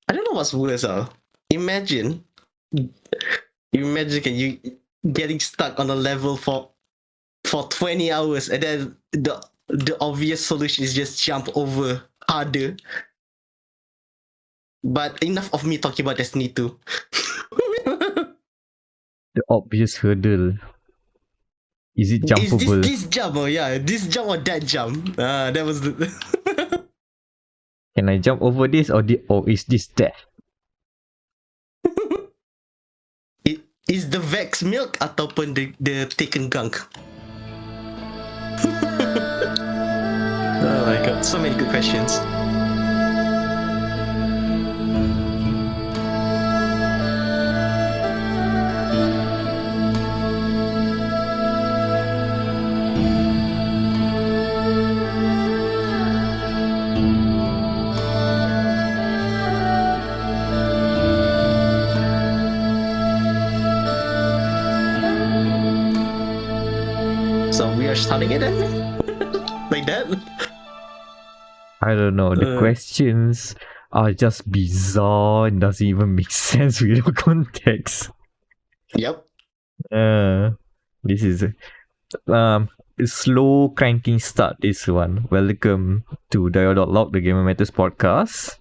I don't know what's worse. Imagine can you getting stuck on a level for 20 hours, and then the obvious solution is just jump over harder. But enough of me talking about Destiny 2. The obvious hurdle. Is it jumpable? Is this jump? Oh yeah, this jump or that jump? That was the. Can I jump over this or is this death? Is the Vex milk ataupun the taken gunk? Oh my god, so many good questions. So we are starting it then? Like that? I don't know. The questions are just bizarre and doesn't even make sense without context. Yep. This is a slow cranking start. This one. Welcome to Dio.log, the Gamer Matters podcast.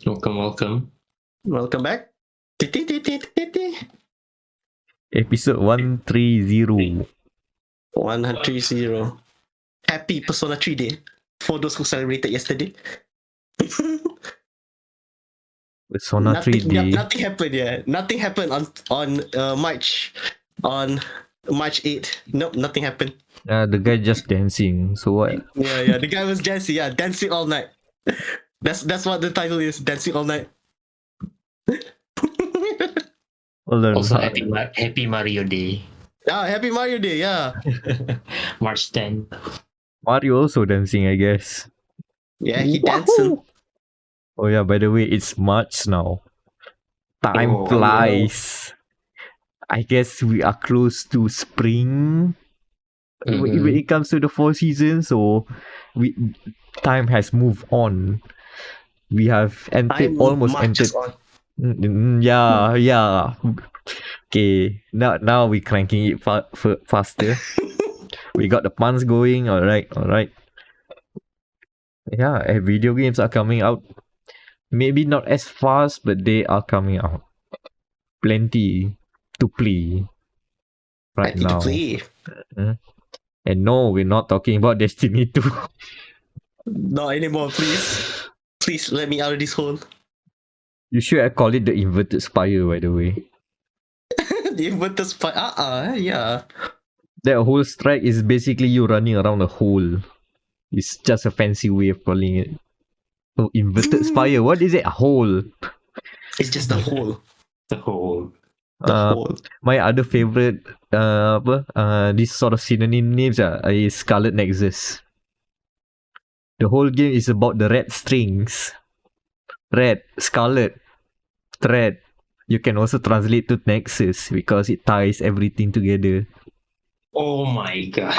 Welcome. Welcome back. Episode 130. 130. Happy Persona 3 Day for those who celebrated yesterday. Persona 3D. Nothing happened. Yeah, nothing happened on March 8th. Nope, nothing happened. The guy just dancing. So what? Yeah. The guy was dancing. Yeah, dancing all night. That's what the title is. Dancing all night. Hold on. Also, happy Mario Day. Happy Mario Day. Yeah. March 10th. Mario also dancing, I guess. Yeah, he dancing. Oh yeah, by the way, it's March now. Time flies. I guess we are close to spring. When it comes to the fall season, so time has moved on. We have entered almost entered. Yeah. Okay, now we cranking it faster. We got the puns going. All right. Yeah, video games are coming out. Maybe not as fast, but they are coming out. Plenty to play right now. And no, we're not talking about Destiny 2. Not anymore, please. Please let me out of this hole. You should call it the Inverted Spire, by the way. The Inverted Spire? Yeah. That whole strike is basically you running around a hole. It's just a fancy way of calling it. Oh, Inverted Spire. What is it? A hole. It's just a hole. The hole. My other favorite this sort of synonym names is Scarlet Nexus. The whole game is about the red strings. Red, scarlet, thread. You can also translate to Nexus because it ties everything together. Oh my god.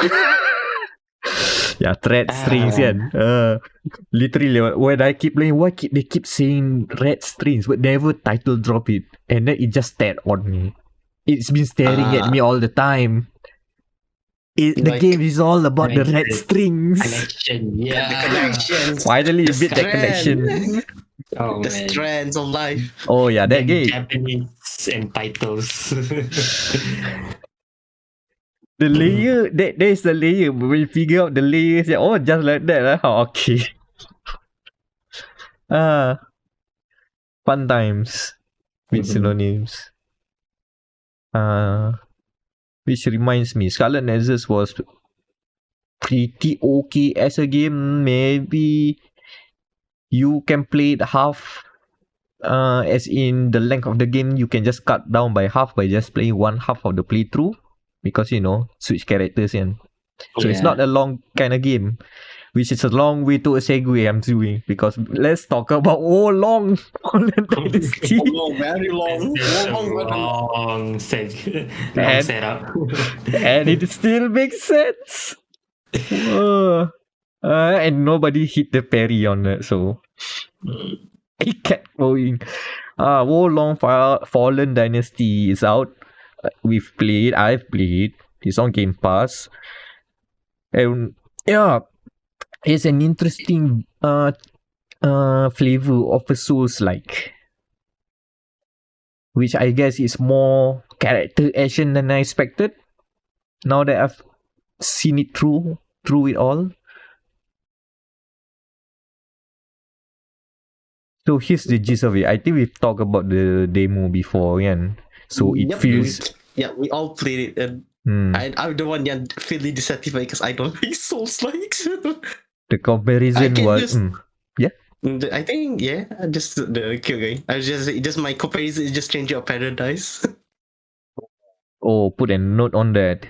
Yeah, thread strings kan. Literally, when I keep playing, they keep saying red strings but never title drop it, and then it just stared on me. It's been staring at me all the time. The game is all about the red strings. Connection, yeah. The connections. Finally, you beat that connection. Oh, The man. strands of life. Oh yeah, that game. Japanese and titles. The layer, there's the layer. When you figure out the layers, just like that. Okay. Fun times with synonyms. Which reminds me, Scarlet Nexus was pretty okay as a game. Maybe you can play it half. As in the length of the game, you can just cut down by half by just playing one half of the playthrough. Because, switch characters and so it's not a long kind of game, which is a long way to a segue I'm doing, because let's talk about long Dynasty. Very long. Long setup. And it still makes sense. And nobody hit the parry on it, so it kept going. Wolong Fallen Dynasty is out. I've played. It's on Game Pass. And yeah, it's an interesting flavor of a Souls-like, which I guess is more character action than I expected. Now that I've seen it through it all. So here's the gist of it. I think we've talked about the demo before, yeah. So it Yep, feels we all played it, and I'm the one that feeling dissatisfied because I don't like Souls likes. the comparison was I think just the okay. I just my comparison is just Change Your Paradise. put a note on that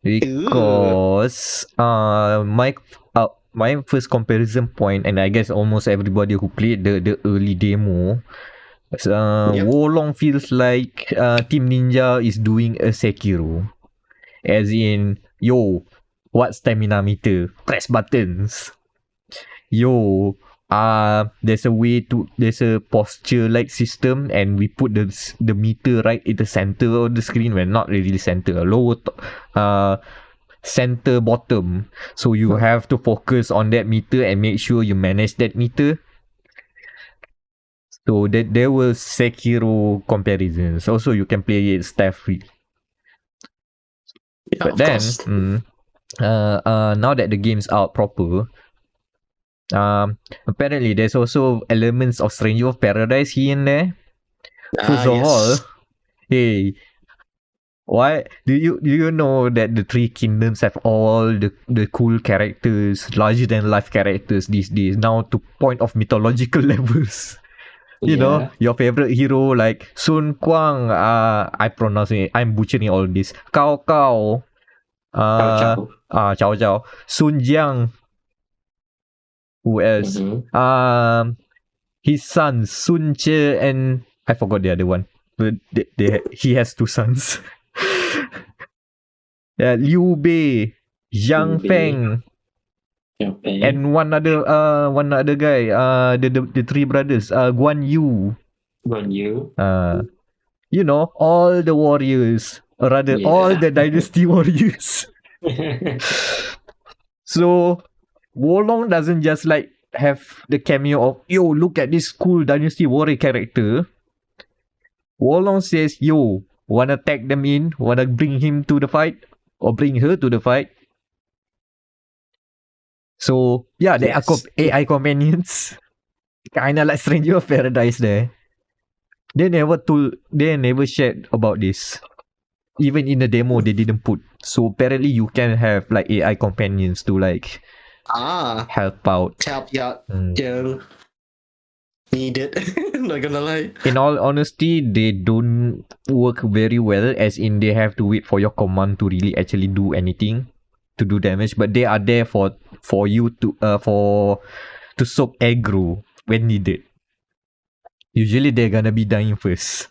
because my first comparison point, and I guess almost everybody who played the early demo, Wolong feels like Team Ninja is doing a Sekiro, as in what stamina meter, press buttons, there's a posture like system, and we put the meter right in the center of the screen, when not really center, center bottom, so you have to focus on that meter and make sure you manage that meter. So that there were Sekiro comparisons. Also, you can play it staff free. But then now that the game's out proper, apparently there's also elements of Stranger of Paradise here and there. First of all, hey, why do you know that the Three Kingdoms have all the cool characters, larger than life characters these days, now to point of mythological levels? You know, your favorite hero like Sun Quang, I'm butchering all this. Cao Cao, Cao Cao, Sun Jiang. Who else? His sons, Sun Che, and I forgot the other one. But he has two sons. Liu Bei, Zhang Feng, and one other guy. The three brothers. Guan Yu. You know, all the warriors, or rather, all the dynasty warriors. So Wolong doesn't just like have the cameo of look at this cool dynasty warrior character. Wolong says, wanna tag them in, wanna bring him to the fight, or bring her to the fight. So yeah, they are AI companions, kinda like Stranger of Paradise there. They never shared about this. Even in the demo, they didn't put. So apparently, you can have like AI companions to like help out. Need it. Not gonna lie. In all honesty, they don't work very well, as in they have to wait for your command to really actually do anything, to do damage. But they are there for you to soak aggro when needed. Usually they're gonna be dying first.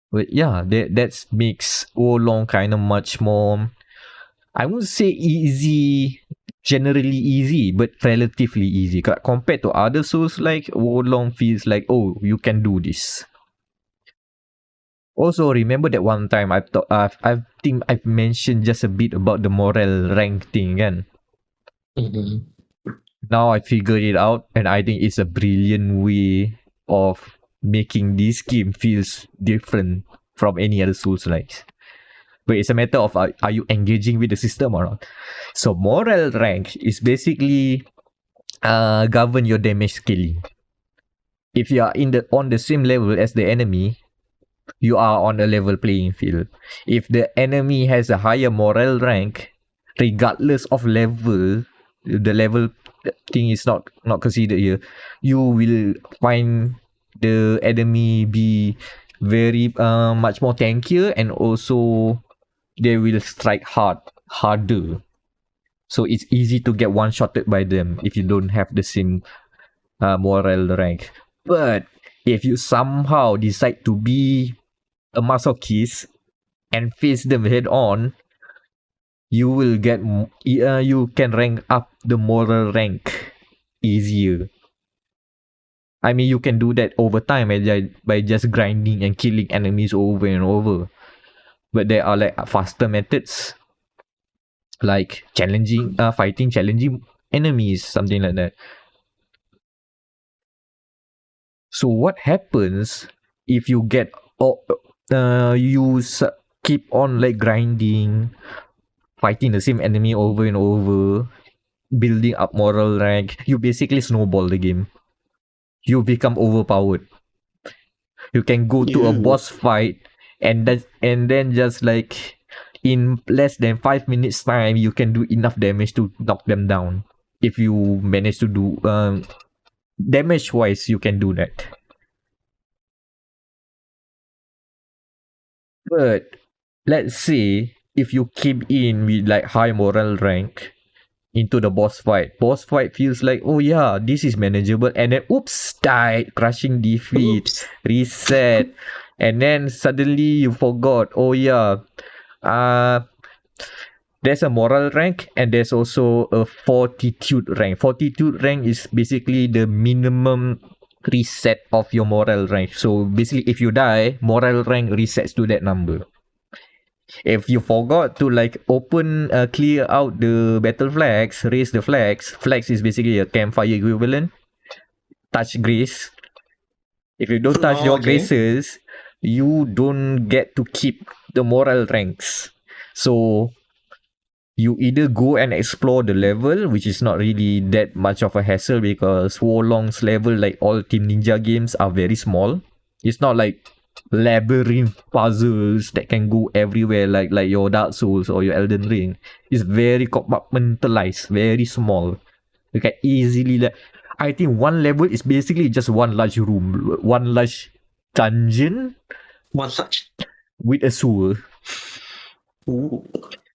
But yeah, that makes Wolong kind of much more, I wouldn't say easy, generally easy, but relatively easy. Compared to other Souls, like Wolong feels like, you can do this. Also, remember that one time I think I've mentioned just a bit about the morale rank thing, kan? Now I figured it out, and I think it's a brilliant way of making this game feels different from any other Souls-like. But it's a matter of are you engaging with the system or not. So morale rank is basically govern your damage scaling. If you are on the same level as the enemy, you are on a level playing field. If the enemy has a higher morale rank, regardless of level, the level thing is not considered here, you will find the enemy be very much more tankier, and also they will strike harder. So it's easy to get one-shotted by them if you don't have the same morale rank. But if you somehow decide to be a masochist and face them head on, you will you can rank up the moral rank easier. I mean, you can do that over time by just grinding and killing enemies over and over. But there are like faster methods, like fighting challenging enemies, something like that. So what happens if you get keep on like grinding, fighting the same enemy over and over, building up moral rank? You basically snowball the game. You become overpowered. You can go to a boss fight and then just like in less than 5 minutes time you can do enough damage to knock them down. If you manage to do damage wise, you can do that. But let's say if you keep in with like high moral rank into the boss fight feels like, oh yeah, this is manageable, and then oops, died, crushing defeat. Oops. Reset, and then suddenly you forgot, oh yeah, there's a moral rank and there's also a fortitude rank. Fortitude rank is basically the minimum reset of your moral rank. So basically if you die, moral rank resets to that number. If you forgot to like clear out the battle flags, raise the flags is basically a campfire equivalent, touch grace. If you don't touch your graces, you don't get to keep the moral ranks. So you either go and explore the level, which is not really that much of a hassle because Wo Long's level, like all Team Ninja games, are very small. It's not like labyrinth puzzles that can go everywhere like your Dark Souls or your Elden Ring. It's very compartmentalized, very small. You can easily I think one level is basically just one large room, one large dungeon, One such. with a sewer. Ooh.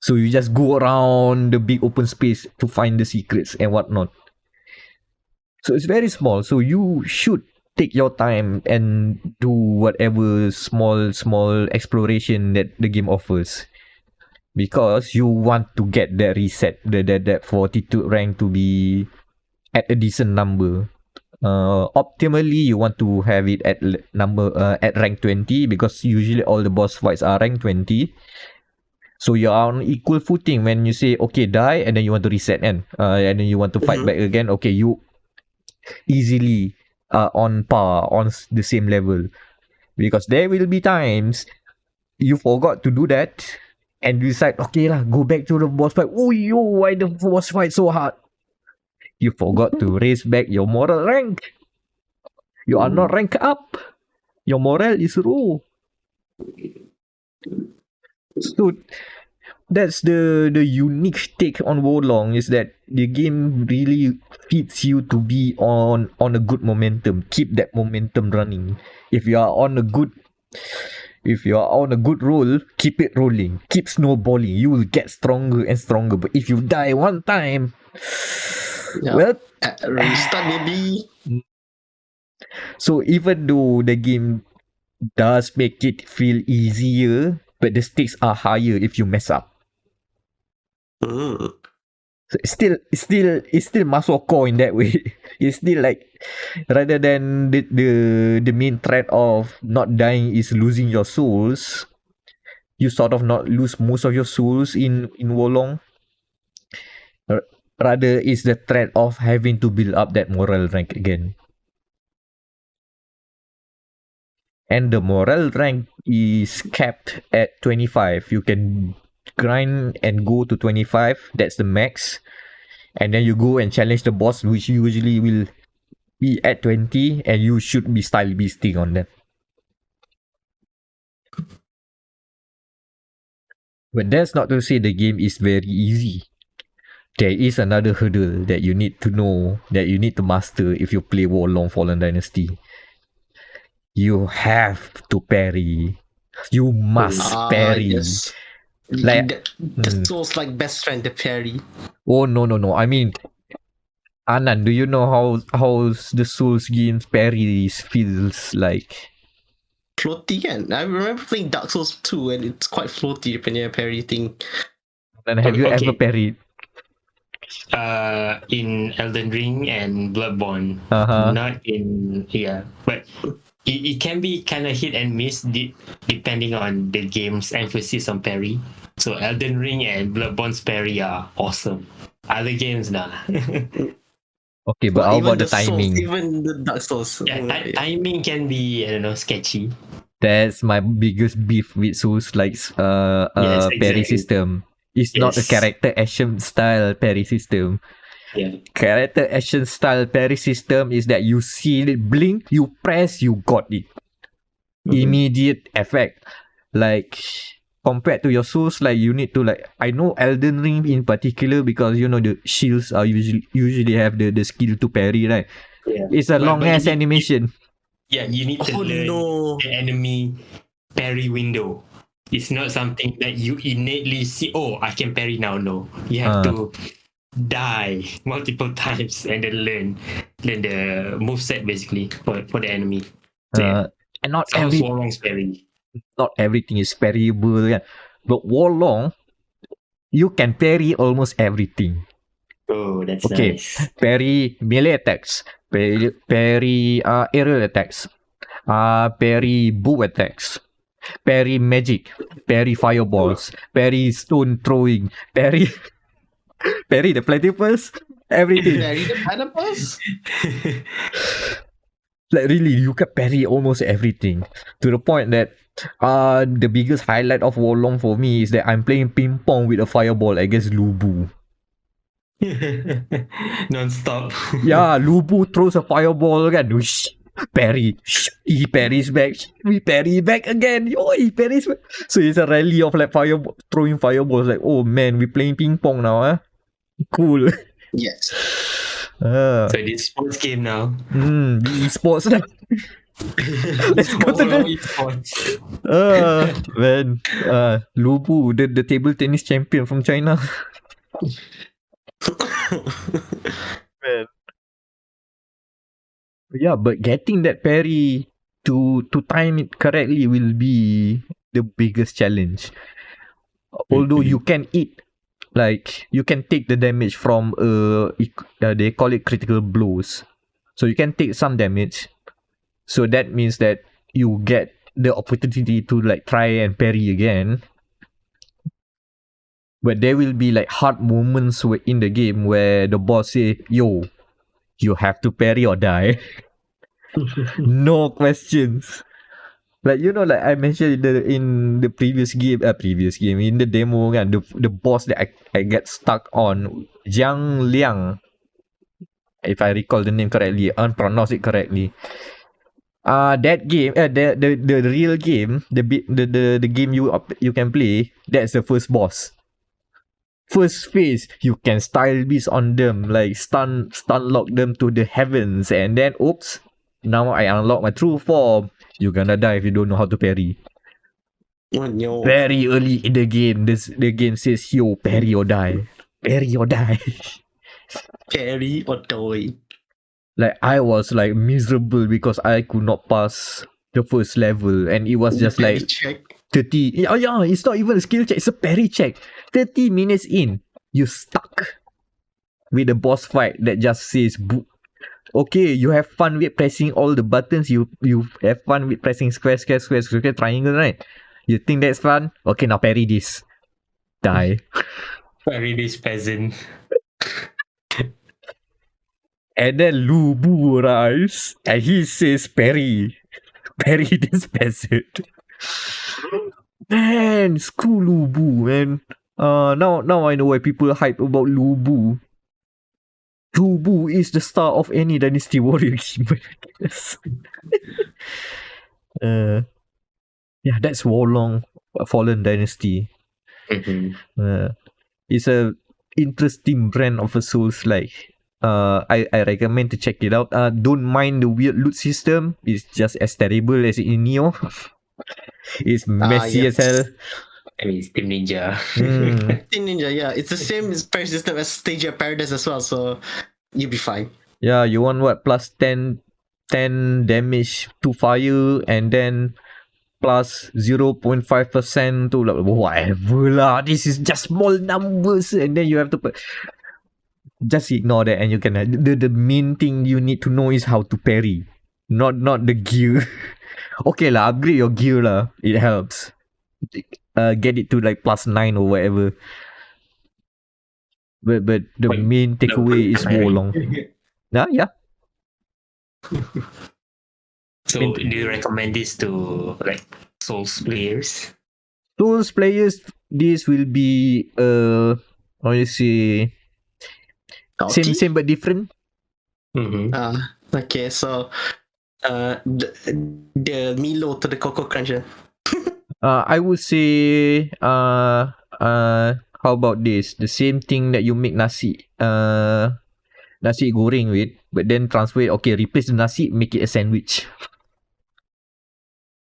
So you just go around the big open space to find the secrets and whatnot. So it's very small. So you should take your time and do whatever small exploration that the game offers, because you want to get that reset, that fortitude rank to be at a decent number. Optimally you want to have it at at rank 20, because usually all the boss fights are rank 20. So you're on equal footing when you say okay, die, and then you want to reset and then you want to fight back again. Okay, you easily on par, on the same level, because there will be times you forgot to do that and you decide, okay lah, go back to the boss fight. Oh yo, why the boss fight so hard? You forgot to raise back your moral rank. You are not rank up. Your moral is low. So that's the unique take on Wo Long, is that the game really feeds you to be on a good momentum. Keep that momentum running. If you are on a good roll, keep it rolling. Keep snowballing. You will get stronger and stronger. But if you die one time, well, restart maybe. So even though the game does make it feel easier, but the stakes are higher if you mess up. So it's still masuk core in that way. It's still like, rather than the main threat of not dying is losing your souls, you sort of not lose most of your souls in Wo Long. Rather, it's the threat of having to build up that moral rank again. And the moral rank is capped at 25. You can grind and go to 25. That's the max. And then you go and challenge the boss, which usually will be at 20, and you should be style beasting on them. But that's not to say the game is very easy. There is another hurdle that you need to know, that you need to master if you play Wo Long Fallen Dynasty. You have to parry. You must parry. Yes. Like the Souls like best friend, the parry. Oh no. I mean, Anand, do you know how the Souls games parries feels like? Floaty kan? I remember playing Dark Souls 2 and it's quite floaty when you parry thing. And have you ever parried? In Elden Ring and Bloodborne. Uh-huh. Not in but it can be kind of hit and miss depending on the game's emphasis on parry. So Elden Ring and Bloodborne's parry are awesome. Other games, nah. Okay, but how even about the Souls, timing? even the Dark Souls. Timing can be, I don't know, sketchy. That's my biggest beef with Souls like Yes, parry exactly. system. It's not a Yes. character action style parry system. Yeah. Character action style parry system is that you see it blink, you press, you got it. Immediate effect. Like compared to your Souls, like you need to like I know Elden Ring in particular because you know the shields are usually have the skill to parry, right? Yeah. It's a But long ass animation. You need to Oh learn no! the enemy parry window. It's not something that you innately see. Oh, I can parry now. No, you have to die multiple times and then learn the move set basically for the enemy. So, And not Sounds Warlong's parry. not everything is parryable, yeah. But Warlong, you can parry almost everything. Oh, that's Okay. nice. Parry melee attacks, parry aerial attacks, parry bow attacks, parry magic, parry fireballs, parry stone throwing, parry parry the platypus, everything. Parry the platypus? Like really, you can parry almost everything to the point that the biggest highlight of Warlong for me is that I'm playing ping pong with a fireball against Lubu. Non-stop. Yeah, Lubu throws a fireball kan. Whoosh, parry. He parries back. We parry back again. Oh, he parries back. So it's a rally of like throwing fireballs. Like, oh man, we playing ping pong now, huh? Cool. Yes. So this sports game now. Esports now. Let's go to the esports. man. Lubu, the table tennis champion from China. Man. Yeah, but getting that parry to time it correctly will be the biggest challenge. Although you can eat, like you can take the damage from they call it critical blows, so you can take some damage. So that means that you get the opportunity to like try and parry again. But there will be like hard moments in the game where the boss say, "Yo, you have to parry or die." No questions. Like you know, like I mentioned in the previous game in the demo, the boss that I get stuck on, Jiang Liang, if I recall the name correctly, pronounce it correctly. That game, the real game, the game you can play, that's the first boss. First phase, you can style beast on them, like stun lock them to the heavens, and then oops, now I unlock my true form. You're gonna die if you don't know how to parry. Oh no. Very early in the game, the game says, yo, parry or die. Parry or die. Parry or die. Like, I was like miserable because I could not pass the first level, and it was just Parry like check. 30. Yeah, it's not even a skill check, it's a parry check. 30 minutes in, you stuck with the boss fight that just says, okay, you have fun with pressing all the buttons. You have fun with pressing square, triangle, right? You think that's fun? Okay, now parry this. Die. Parry this peasant. And then Lubu arrives and he says, parry this peasant. Man, screw Lubu, man. Now I know why people hype about Lubu. Lubu is the star of any Dynasty Warrior game. Yeah, that's Warlong Fallen Dynasty. It's a interesting brand of a Souls like. I recommend to check it out. Don't mind the weird loot system. It's just as terrible as in Neo. It's messy as hell. I mean, it's Team Ninja. Team Ninja, yeah. It's the same parry system as Stage of Paradise as well, so you'll be fine. Yeah, you want what? Plus 10 damage to fire and then plus 0.5% to like, whatever lah. This is just small numbers and then you have to put. just ignore that and you can the main thing you need to know is how to parry, not the gear. Okay lah, upgrade your gear lah, it helps. Get it to like +9 or whatever, but the But main takeaway is parry. Wolong. Yeah. So do you recommend this to like Souls players? Souls players, this will be how you say, Okay. same but different. Mm-hmm. Okay, so the Milo to the Coco Crunch. I would say how about this? The same thing that you make nasi goreng with, but then transfer it. Okay, replace the nasi, make it a sandwich.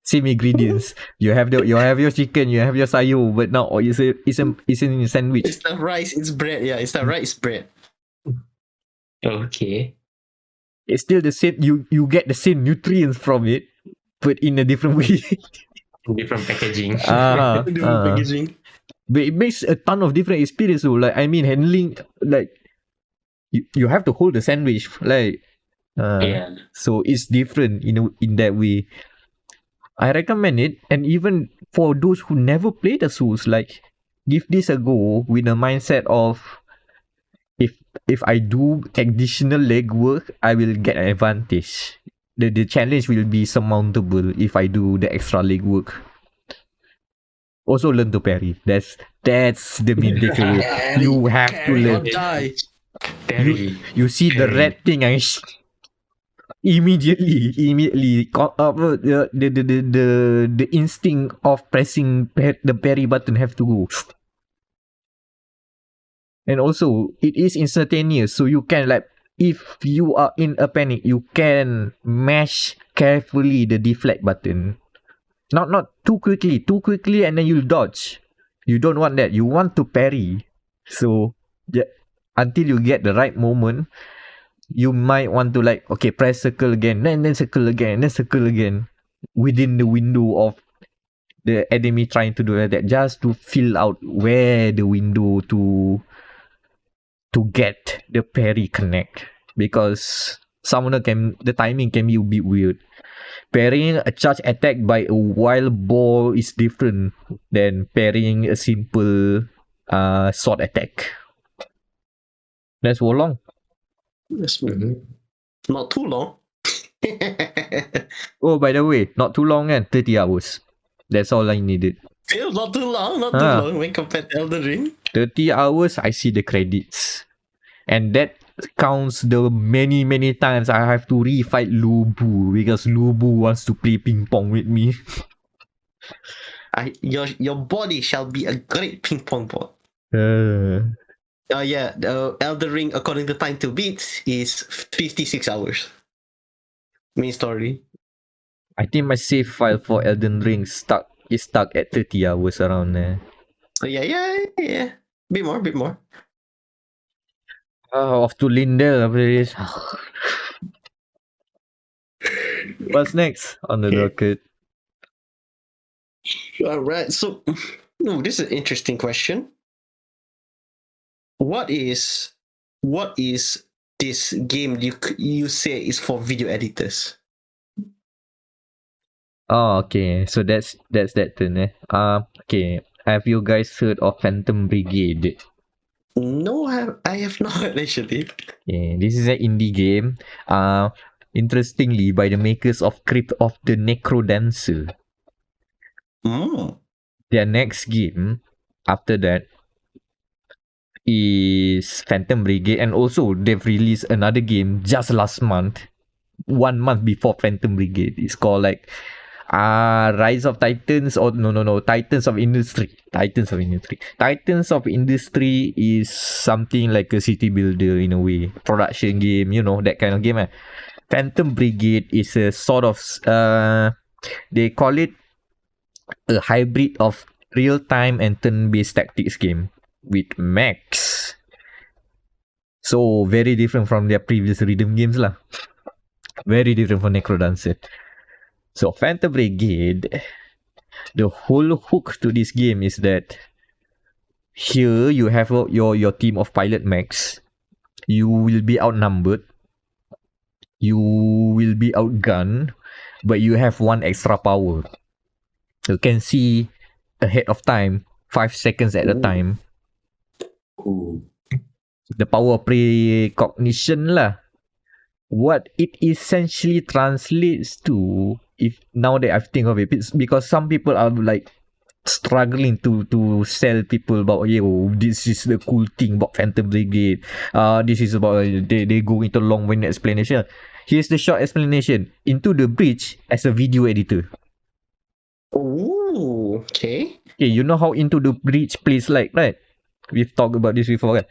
Same ingredients. You have your chicken, you have your sayur, but now it's in a sandwich. It's not rice, it's bread. Yeah, it's not rice, bread. Okay. It's still the same. You get the same nutrients from it, but in a different way. Different packaging. Different packaging. But it makes a ton of different experience. So like, I mean, handling, like, you have to hold the sandwich, like, Yeah. so it's different in that way. I recommend it, and even for those who never played the Souls, like, give this a go with the mindset of, if I do additional legwork, I will get an advantage. The challenge will be surmountable if I do the extra legwork. Also learn to parry. That's the main takeaway. You have to Parry or learn. die. Parry. You see the Parry. red thing, immediately the instinct of pressing the parry button have to go. And also it is instantaneous, so you can, like, if you are in a panic, you can mash carefully the deflect button. Not too quickly and then you'll dodge. You don't want that. You want to parry. So yeah, until you get the right moment, you might want to, like, okay, press circle again, then circle again, then circle again, within the window of the enemy trying to do that, just to fill out where the window to get the parry connect, because the timing can be a bit weird. Parrying a charge attack by a wild boar is different than parrying a simple sword attack. That's Wolong. That's Mhm. not too long. Oh, by the way, not too long, and 30 hours. That's all I needed. Still not too long, not too Ah. long when compared to Elden Ring. 30 hours, I see the credits. And that counts the many times I have to refight Lubu because Lubu wants to play ping pong with me. Your body shall be a great ping pong ball. Yeah, the Elden Ring, according to Time to Beat, is 56 hours. Main story. I think my save file for Elden Ring is stuck at 30 hours around there. So yeah. Bit more. Off to Lindell after this. What's next on the docket? All right. So, this is an interesting question. What is this game you say is for video editors? Oh, okay. So that's that turn, eh? Okay. Have you guys heard of Phantom Brigade? No, I have not actually. Yeah, this is an indie game. Interestingly, by the makers of Crypt of the Necrodancer. Their next game after that is Phantom Brigade, and also they've released another game just last month, 1 month before Phantom Brigade. It's called like Rise of Titans, or no, Titans of Industry. Titans of Industry is something like a city builder in a way, production game, that kind of game. Phantom Brigade is a sort of they call it a hybrid of real-time and turn-based tactics game with mechs. So very different from their previous rhythm games lah. Very different from Necrodancer. So Phantom Brigade, the whole hook to this game is that here you have your team of pilot mechs, you will be outnumbered, you will be outgunned, but you have one extra power. You can see ahead of time, 5 seconds at a time. Ooh. The power of precognition lah. What it essentially translates to, if now that I think of it, it's because some people are like struggling to sell people about, yo, this is the cool thing about Phantom Brigade. This is about they go into long-winded explanation. Here's the short explanation. Into the Breach as a video editor. Ooh, okay. Okay, you know how Into the Breach plays like, right? We've talked about this before, kan?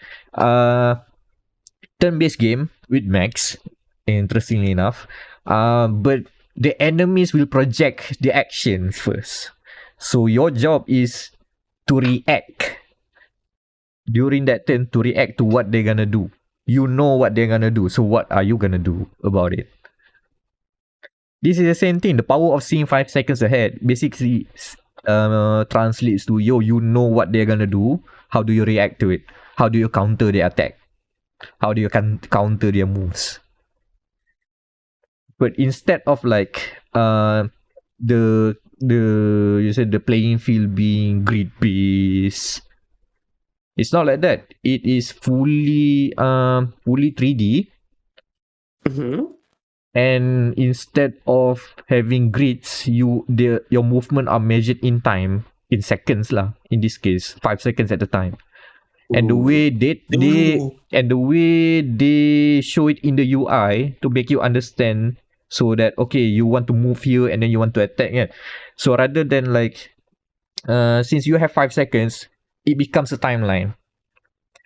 Turn-based game with Max, interestingly enough. But the enemies will project the action first. So your job is to react during that turn, to react to what they're gonna do. You know what they're gonna do, so what are you gonna do about it? This is the same thing. The power of seeing 5 seconds ahead basically translates to, yo, you know what they're gonna do. How do you react to it? How do you counter their attack? How do you counter their moves? But instead of like the you said the playing field being grid based, it's not like that. It is fully 3D. Mm-hmm. And instead of having grids, your movement are measured in time, in seconds lah. In this case, 5 seconds at a time. And the way they show it in the UI to make you understand, so that okay, you want to move here and then you want to attack, yeah. So rather than like, since you have 5 seconds, it becomes a timeline.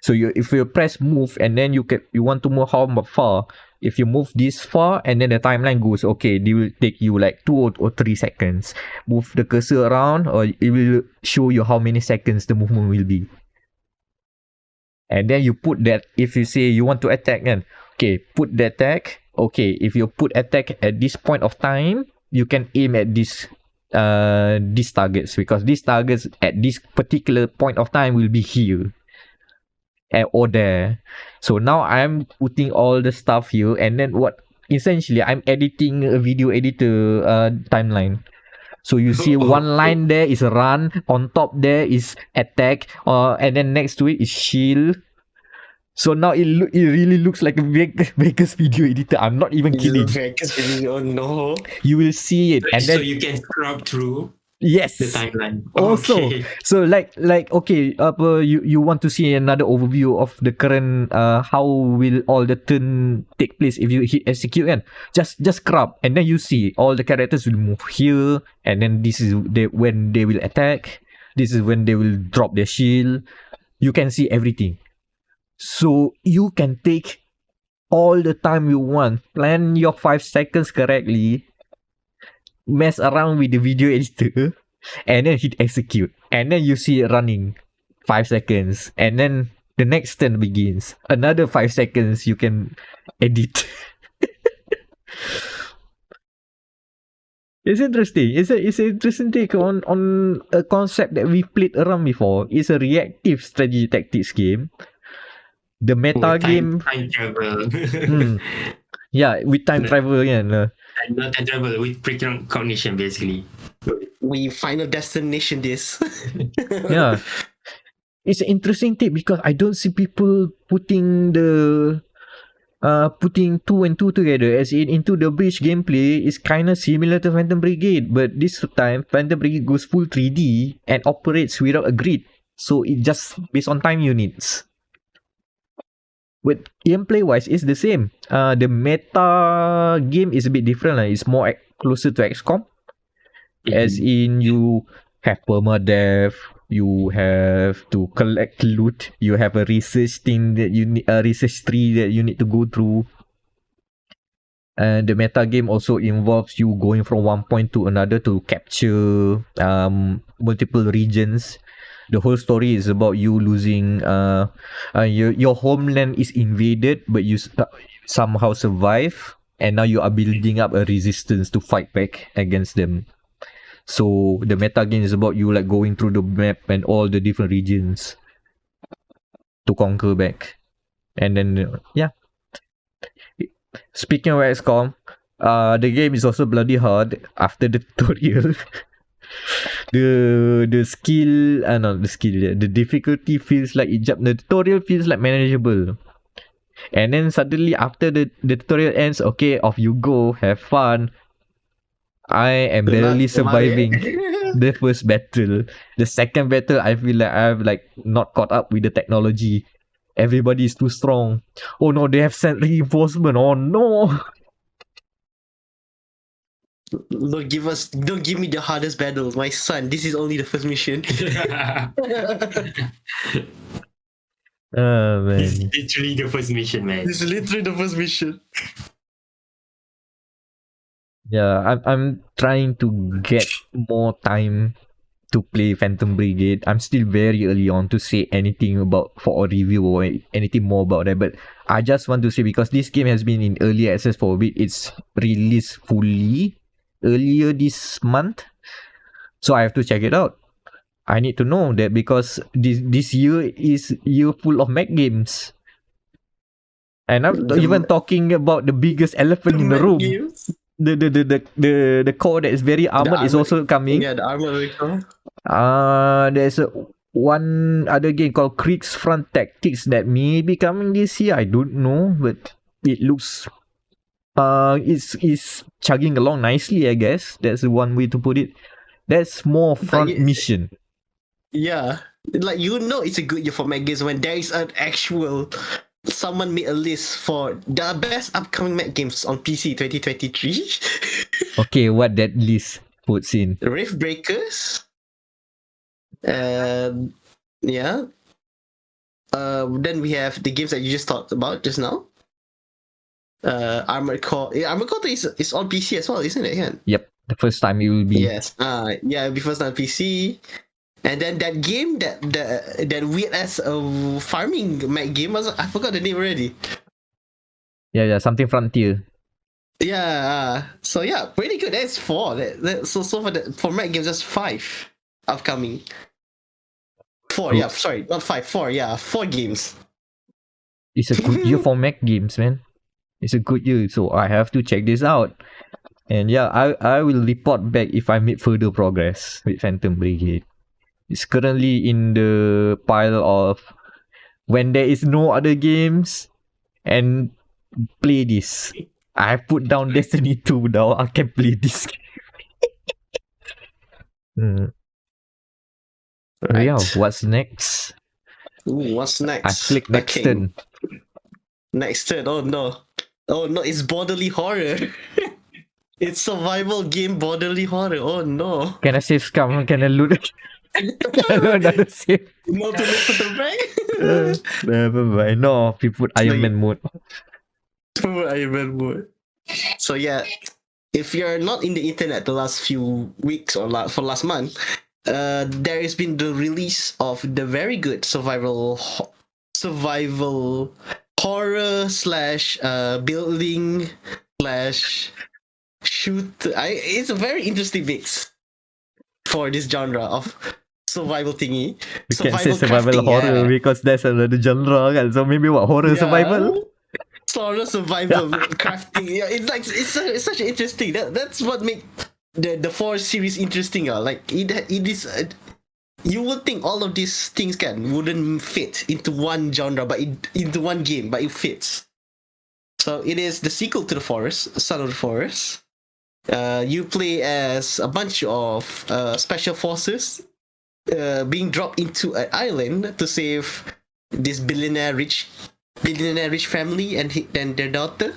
So if you press move and then you want to move how far. If you move this far and then the timeline goes, okay, it will take you like 2 or 3 seconds. Move the cursor around, or it will show you how many seconds the movement will be. And then you put that, if you say you want to attack, then okay, put the attack. Okay, if you put attack at this point of time, you can aim at these targets, because these targets at this particular point of time will be here or there. So now I'm putting all the stuff here, and then essentially I'm editing a video editor timeline. So you see one line there is run, on top there is attack, and then next to it is shield. So now it really looks like a Vegas video editor. I'm not even kidding. Vegas video, no. You will see it, and so then you can scrub through yes, the timeline. also, Okay. so like okay, you want to see another overview of the current how will all the turn take place if you hit execute, kan? Just scrub, and then you see all the characters will move here, and then this is when they will attack. This is when they will drop their shield. You can see everything, so you can take all the time you want. Plan your 5 seconds correctly. Mess around with the video editor, and then hit execute, and then you see it running 5 seconds, and then the next turn begins. Another 5 seconds you can edit. It's interesting. It's an interesting take on a concept that we played around before. It's a reactive strategy tactics game. The meta game, time travel. yeah, with time travel, yeah. Not time travel, with precognition basically. We Final Destination this. Yeah, it's an interesting take because I don't see people putting putting 2 and 2 together, as Into the Breach gameplay is kind of similar to Phantom Brigade, but this time Phantom Brigade goes full 3D and operates without a grid, so it just based on time units. But gameplay wise, it's the same. The meta game is a bit different. It's more closer to XCOM. As in, you have permadeath, you have to collect loot, you have a research thing that you need, a research tree that you need to go through. And the meta game also involves you going from one point to another to capture multiple regions. The whole story is about you losing your homeland is invaded, but you somehow survive, and now you are building up a resistance to fight back against them. So the meta game is about you like going through the map and all the different regions to conquer back. And then speaking of XCOM, the game is also bloody hard after the tutorial. the skill, not the skill, the difficulty feels like it jumped. The tutorial feels like manageable. And then suddenly after the tutorial ends, okay, off you go, have fun. I am barely surviving the first battle. The second battle, I feel like I've not caught up with the technology. Everybody is too strong. Oh no, they have sent reinforcement. Oh no. Don't give me the hardest battle, my son. This is only the first mission. Oh man. It's literally the first mission, man. This is literally the first mission. Yeah, I'm trying to get more time to play Phantom Brigade. I'm still very early on to say anything about for a review or anything more about that. But I just want to say, because this game has been in early access for a bit, it's released fully earlier this month, so I have to check it out. I need to know that because this year is year full of mech games. And I'm even talking about the biggest elephant in the room. Games. The core that is very armored is also coming. Yeah, the armored vehicle. There's one other game called Kriegsfront Tactics that may be coming this year. I don't know, but it looks it's chugging along nicely, I guess. That's one way to put it. That's more front mission. Yeah, like it's a good year for mech games when there is an actual someone made a list for the best upcoming mech games on PC 2023. Okay, what that list puts in? Rift Breakers. Yeah. Then we have the games that you just talked about just now. Armored Core. Armored Core is on PC as well, isn't it? Yeah. Yep, the first time it will be. Yes. Yeah, it'll be first on PC. And then that game that weird ass farming mech game, I forgot the name already. Yeah, something Frontier. Yeah. So yeah, pretty good. That's 4. So for mech games, that's 5 upcoming. 4. Yeah, sorry, not 5. 4. Yeah, 4 games. It's a good year for mech games, man. It's a good year, so I have to check this out. And yeah, I will report back if I make further progress with Phantom Brigade. It's currently in the pile of when there is no other games and play this. I put down Destiny 2 now. I can play this game. Right. Yeah, what's next? Ooh, what's next? I click next turn. Next turn. Oh no, it's bodily horror. It's survival game bodily horror. Oh no. Can I save scum? Can I loot? Another save. No to look to the bank. Never mind. No, we put Iron Man mode. Iron Man mode. So yeah, if you're not in the internet the last few weeks or for last month, there has been the release of the very good survival horror / building / shoot. It's a very interesting mix for this genre of survival thingy. We can't say survival crafting, horror because that's another genre, kan? So maybe what, horror survival? Horror survival crafting. Yeah, it's such interesting. That's what make the 4 series interesting. Like it is. You would think all of these things wouldn't fit into one genre, but into one game, but it fits. So it is the sequel to The Forest, Son of the Forest. You play as a bunch of special forces being dropped into an island to save this billionaire rich family and their daughter.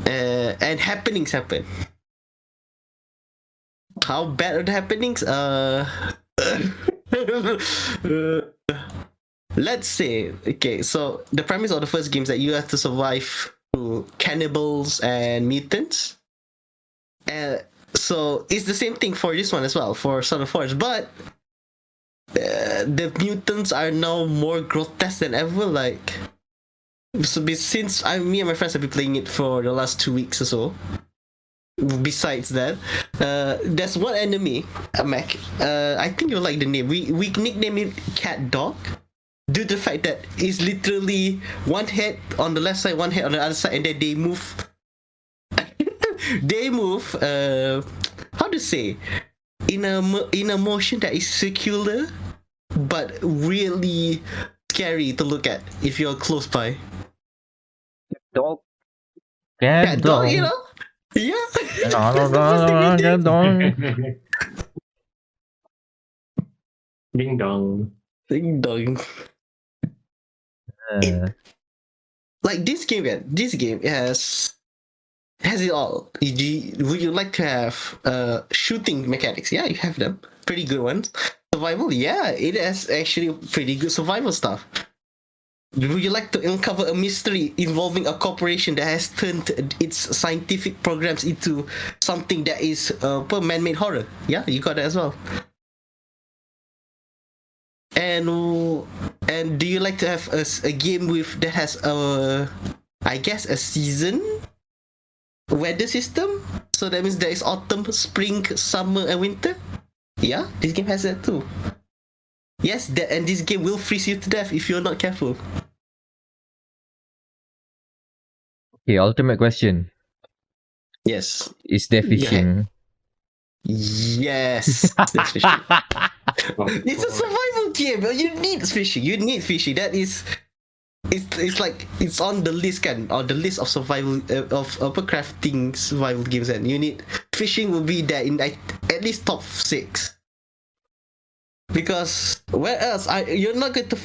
And happenings happen. How bad are the happenings? Let's say, okay, so the premise of the first game is that you have to survive through cannibals and mutants. So it's the same thing for this one as well, for Son of Forest, but the mutants are now more grotesque than ever. Like, so since me and my friends have been playing it for the last 2 weeks or so. Besides that, there's one enemy, a mech. I think you like the name. We nickname it Cat Dog, due to the fact that it's literally one head on the left side, one head on the other side, and then they move. They move. How to say? In a motion that is circular, but really scary to look at if you're close by. Dog. Yeah, Cat dog, dog. you know. Yeah. Cat dog. Ding dong. Ding dong. Like this game, has it all. Would you like to have shooting mechanics? Yeah, you have them. Pretty good ones. Survival, yeah, it has actually pretty good survival stuff. Would you like to uncover a mystery involving a corporation that has turned its scientific programs into something that is man-made horror? Yeah, you got that as well. And do you like to have a game that has a season weather system? So that means there is autumn, spring, summer, and winter. Yeah, this game has that too. Yes, and this game will freeze you to death if you're not careful. Okay, ultimate question. Yes. Is there fishing? Yes. That's fishing. It's a survival game. You need fishing. That is, it's like it's on the list, on the list of survival of crafting survival games, and you need fishing will be there in at least top 6. Because where else? You're not going to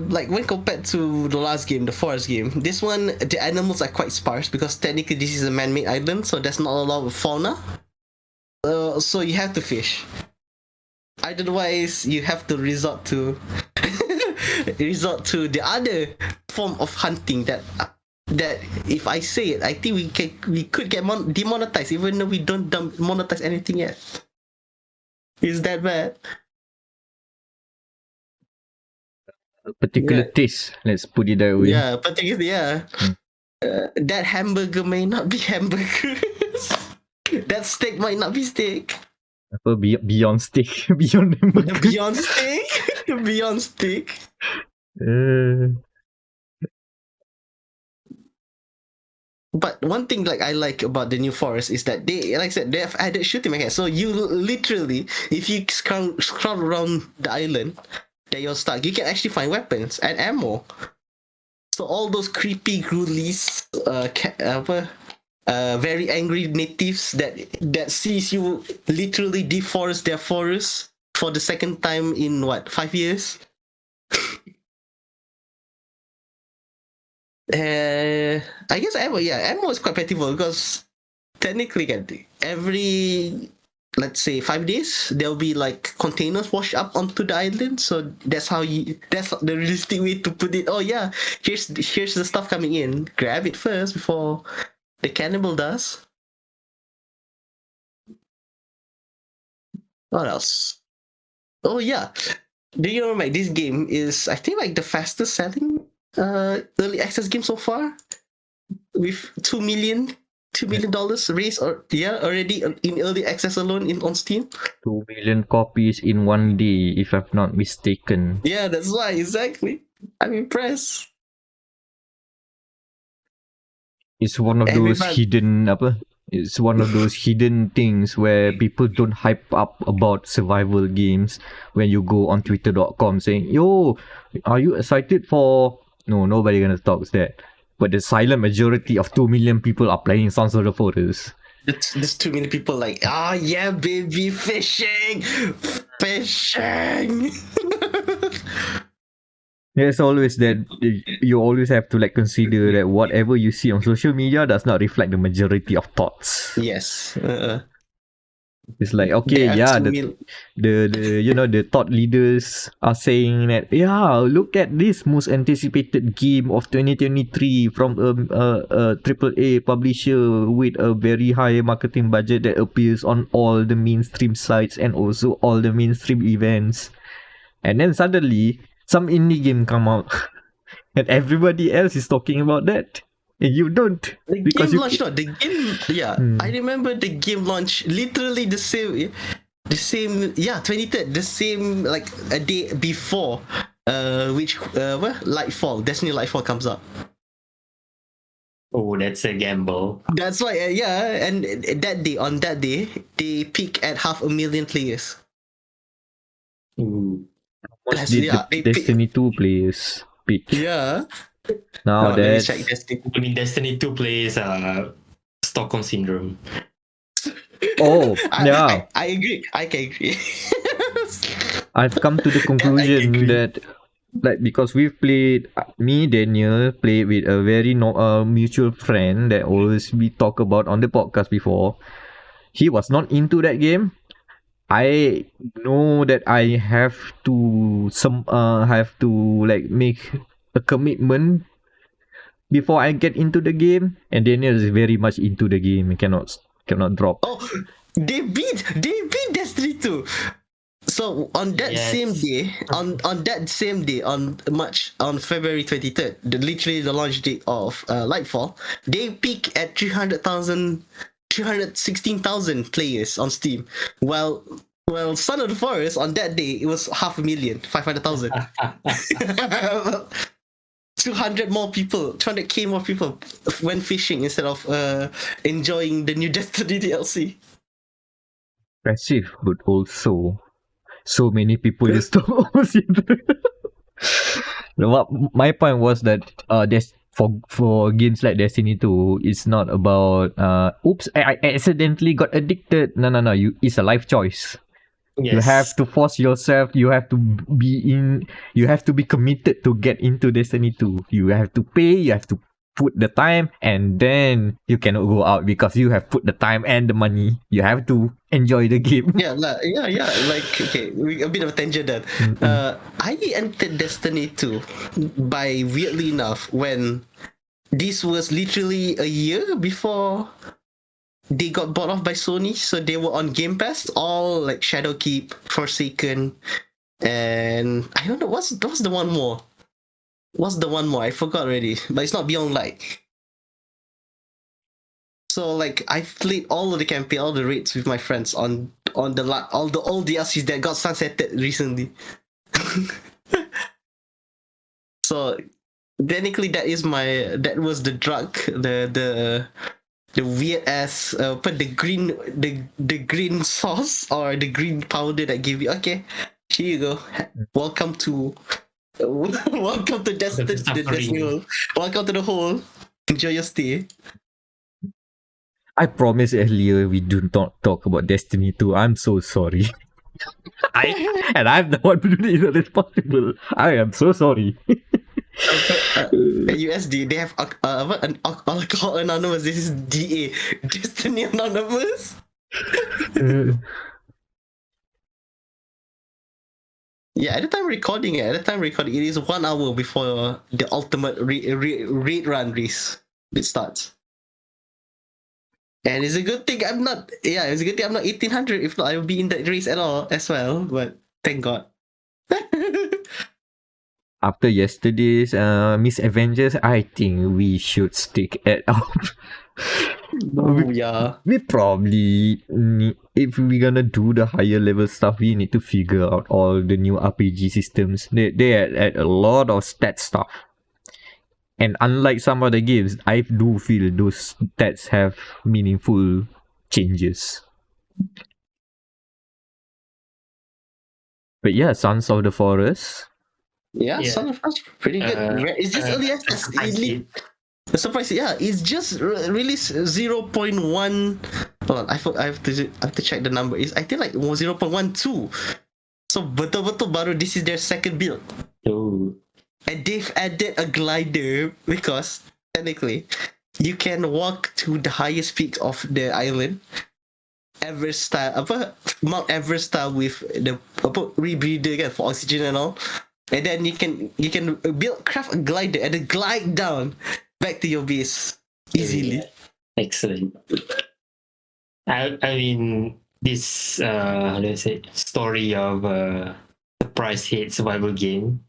like when compared to the last game, the forest game. This one, the animals are quite sparse because technically this is a man-made island, so there's not a lot of fauna. So you have to fish. Otherwise, you have to resort to the other form of hunting that if I say it, I think we could get demonetized even though we don't monetize anything yet. Is that bad? Particular taste, let's put it that way. Yeah, particularly, yeah. That hamburger may not be hamburger. That steak might not be steak. Apa beyond steak, beyond hamburger. Beyond steak. Beyond steak. But one thing like I like about the New Forest is that they, like I said, they have added shooting mechanics. So you literally, if you scroll around the island that you're stuck, you can actually find weapons and ammo. So all those creepy ghoulies, very angry natives that sees you literally deforest their forests for the second time in 5 years. I guess ammo is quite plentiful because technically every, let's say, 5 days there'll be like containers washed up onto the island. So that's the realistic way to put it. Oh yeah, here's the stuff coming in. Grab it first before the cannibal does. What else? Oh yeah, do you remember this game is, I think, like the fastest selling early access game so far, with $2 million raised already in early access alone on Steam. 2 million copies in one day, if I'm not mistaken. Yeah, that's why, exactly. I'm impressed. It's one of those hidden It's one of those hidden things where people don't hype up about survival games when you go on twitter.com saying, yo, are you excited for... No, nobody gonna talk that. But the silent majority of 2 million people are playing Sons of the Forest. There's too many people like, yeah, baby, fishing. There's always that, you always have to like consider that whatever you see on social media does not reflect the majority of thoughts. Yes. It's like, okay, yeah, the thought leaders are saying that, yeah, look at this most anticipated game of 2023 from a AAA publisher with a very high marketing budget that appears on all the mainstream sites and also all the mainstream events. And then suddenly, some indie game come out and everybody else is talking about that. And you don't. I remember the game launch literally the same 23rd, the same like a day before Lightfall, Destiny Lightfall comes up. Oh, that's a gamble. That's why, and on that day, they peak at 500,000 players. Ooh. That's- Did yeah, the they Destiny 2 players peak. Yeah. Now Let me that's check Destiny. I mean, Destiny 2 plays Stockholm Syndrome. oh yeah. I agree. I can agree. I've come to the conclusion agree. that like because we've played me Daniel played with a very mutual friend that always we talk about on the podcast before. He was not into that game. I know that I have to like make a commitment before I get into the game, and Daniel is very much into the game. He cannot drop. Oh, they beat Destiny 2. So on that Yes. same day, on February 23rd, literally the launch date of Lightfall, they peak at 316,000 players on Steam. Well, Son of the Forest on that day it was 500,000, 500,000. 200k more people went fishing instead of enjoying the new Destiny DLC. Impressive, but also so many people just don't my point was that for games like Destiny 2, it's not about oops, I accidentally got addicted. No, it's a life choice. Yes. You have to force yourself. You have to be committed to get into Destiny 2. You have to pay. You have to put the time, and then you cannot go out because you have put the time and the money. You have to enjoy the game. Yeah. Like, okay, a bit of a tangent then. I entered Destiny 2 by, weirdly enough, when this was literally a year before they got bought off by Sony, so they were on Game Pass, all like Shadowkeep, Forsaken, and I don't know what's the one more. What's the one more? I forgot already, but it's not Beyond Light. So like I've played all of the campaign, all the raids with my friends on all the old DLCs that got sunsetted recently. So technically that was the drug, the weird ass the green sauce or the green powder that give you, okay, here you go. Welcome to Destiny, the Destiny world. Welcome to the hole. Enjoy your stay. I promised earlier we do not talk about Destiny 2. I'm so sorry. I'm the one who is responsible. I am so sorry. At USD, they have an Alcohol Anonymous. This is DA, Destiny Anonymous. Yeah, at the time recording, it is 1 hour before the ultimate raid run race starts. And it's a good thing I'm not 1800. If not, I would be in that race at all as well. But thank God. After yesterday's Miss Avengers, I think we should stick it up. Yeah. We probably need, if we're gonna do the higher level stuff, we need to figure out all the new RPG systems. They add a lot of stat stuff. And unlike some other games, I do feel those stats have meaningful changes. But yeah, Sons of the Forest. Yeah, Son of Us, pretty good. It's just early access. Surprise! Yeah, it's just released 0.1. Hold on, I have to check the number. I think like 0.12. So betul-betul baru this is their second build. Oh. And they've added a glider because technically you can walk to the highest peak of the island, Mount Everest style, with the rebreather again for oxygen and all. And then you can craft a glider and then glide down back to your base easily. Excellent. I mean, this how do I say, story of surprise hit survival game,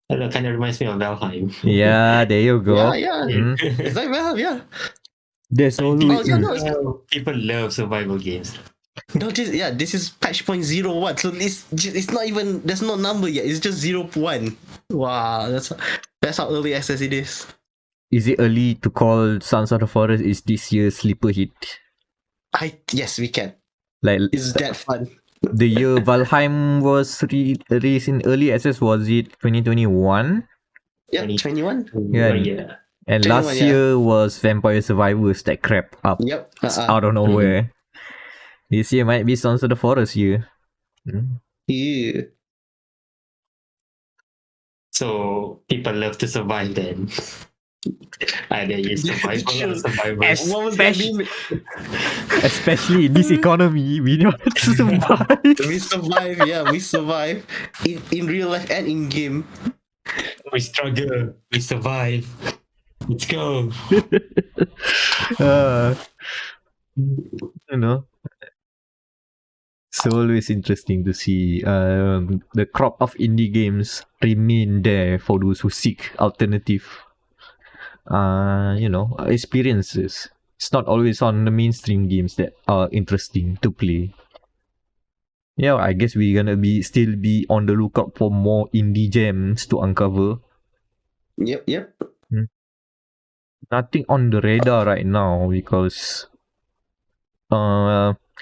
I don't know, kind of reminds me of Valheim. Yeah, there you go. Yeah. It's like, well, yeah. There's always Oh, yeah, no, People love survival games. No, this is patch 0.01. So it's not even, there's no number yet. It's just 0.1. Wow, that's how early access it is. Is it early to call Sons of the Forest is this year's sleeper hit? Yes, we can. Like It's that fun. the year Valheim was released in early access, was it 2021? Yeah, 21. Yeah. Yeah. And 21, last yeah. year was Vampire Survivors that crept up Yep. out of nowhere. This year might be Sons of the Forest year. Yeah. So people love to survive then. Either you survive or True. survivors. What was that Especially- meme? Especially in this economy, we know how to survive. We survive, yeah, we survive in real life and in game. We struggle. We survive. Let's go. You know, it's always interesting to see the crop of indie games remain there for those who seek alternative experiences. It's not always on the mainstream games that are interesting to play. Yeah, I guess we're gonna still be on the lookout for more indie gems to uncover. Yep. Nothing on the radar right now because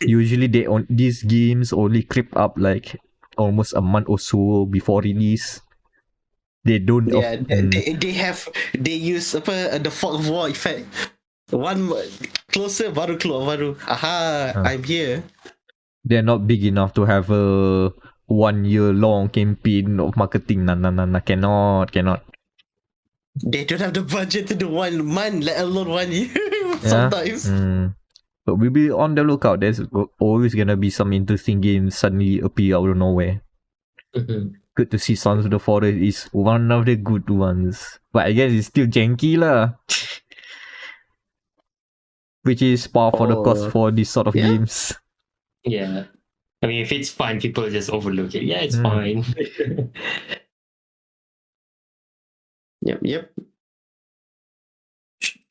usually these games only creep up like almost a month or so before release. They don't Yeah, often- they use the fog of war effect. One closer, baru keluar baru. Aha, I'm here. they're not big enough to have a 1 year long campaign of marketing. Nah, cannot. They don't have the budget to do 1 month, let alone 1 year. Yeah. Sometimes. But we'll be on the lookout. There's always gonna be some interesting games suddenly appear out of nowhere. Mhm. Good to see Sons of the Forest is one of the good ones. But I guess it's still janky lah. Which is par for the course Oh, for this sort of yeah. games. Yeah. I mean, if it's fun, people just overlook it. Yeah, it's Mm. fine. Yep.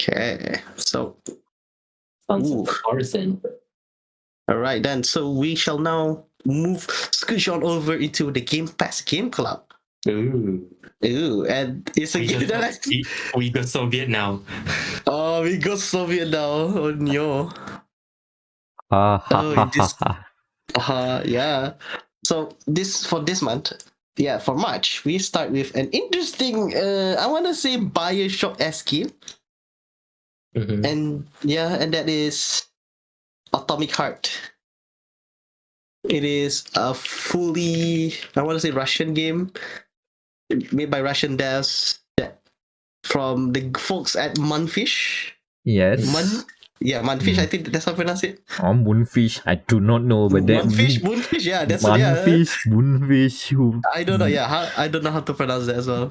Okay, so Sounds Ooh. comparison. all right then. So we shall now scooch on over into the Game Pass Game Club. Ooh. Ooh, and it's a We game go, that we go Soviet now. oh, we go Soviet now. Oh no. Ha ha Oh, ha this- ha ha. Yeah. So this month, yeah, for March, we start with an interesting I wanna say BioShock-esque game. Mhm. And that is Atomic Heart. It is a fully, I want to say, Russian game made by Russian devs from the folks at Munfish. Yes. Munfish. I think that's how I pronounce it. Moonfish. I do not know, but that Moonfish. Yeah, that's yeah. Moonfish. Who? I don't know. Yeah, I don't know how to pronounce that as well.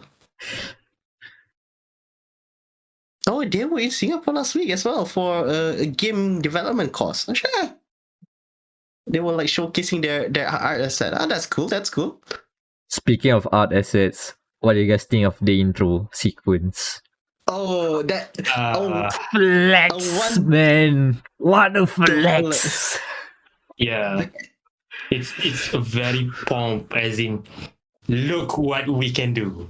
Oh, they were in Singapore last week as well for a game development course. Sure. They were like showcasing their art asset. That's cool. That's cool. Speaking of art assets, what do you guys think of the intro sequence? Oh, that. Flex, man! What a flex! Yeah. It's a very pomp, as in, look what we can do.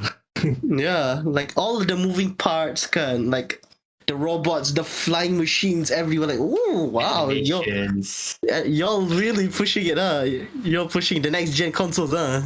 Yeah, like all of the moving parts, like the robots, the flying machines everywhere. Like, oh wow, Animations. y'all really pushing it, huh? You're pushing the next gen consoles, huh?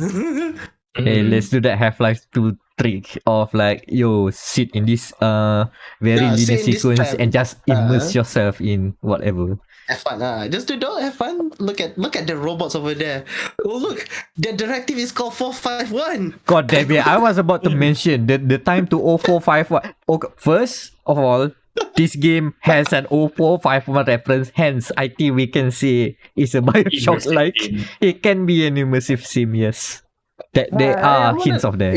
Hey, Mhm. let's do that Half-Life 2 trick of like, sit in this very Yeah, linear sit in this sequence trap. and just immerse yourself in whatever. Have fun, just do that. Have fun. Look at the robots over there. Oh look, the directive is called 451. God damn it, I was about to mention the time to 0451. Okay, first of all, this game has an 0451 reference, hence I think we can say it's a Bioshock like. Immersive. It can be an immersive sim, yes. There I are wanna- hints of there.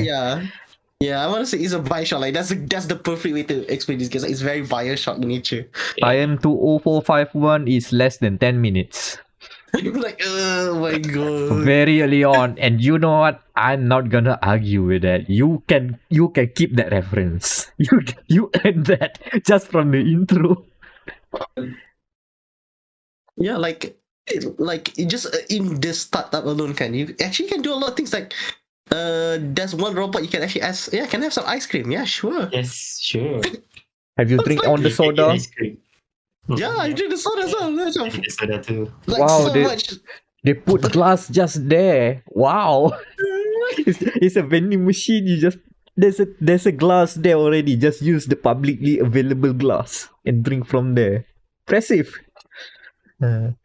Yeah, I want to say it's a Bioshock. Like that's the perfect way to explain this game. Like, it's very Bioshock in nature. I am to 0451 is less than 10 minutes. Like, oh my god. Very early on, and you know what? I'm not gonna argue with that. You can keep that reference. You earned that just from the intro. Yeah, like just in the startup alone, you actually can do a lot of things. Like, there's one robot you can actually ask. Yeah, can I have some ice cream? Yeah, sure. Yes, sure. Have you drink on the You can get soda? ice cream. Yeah, I drink the soda as well. That's I drink the soda too. like Wow, so much. They put glass just there. Wow. It's a vending machine. You just there's a glass there already. Just use the publicly available glass and drink from there. Impressive. And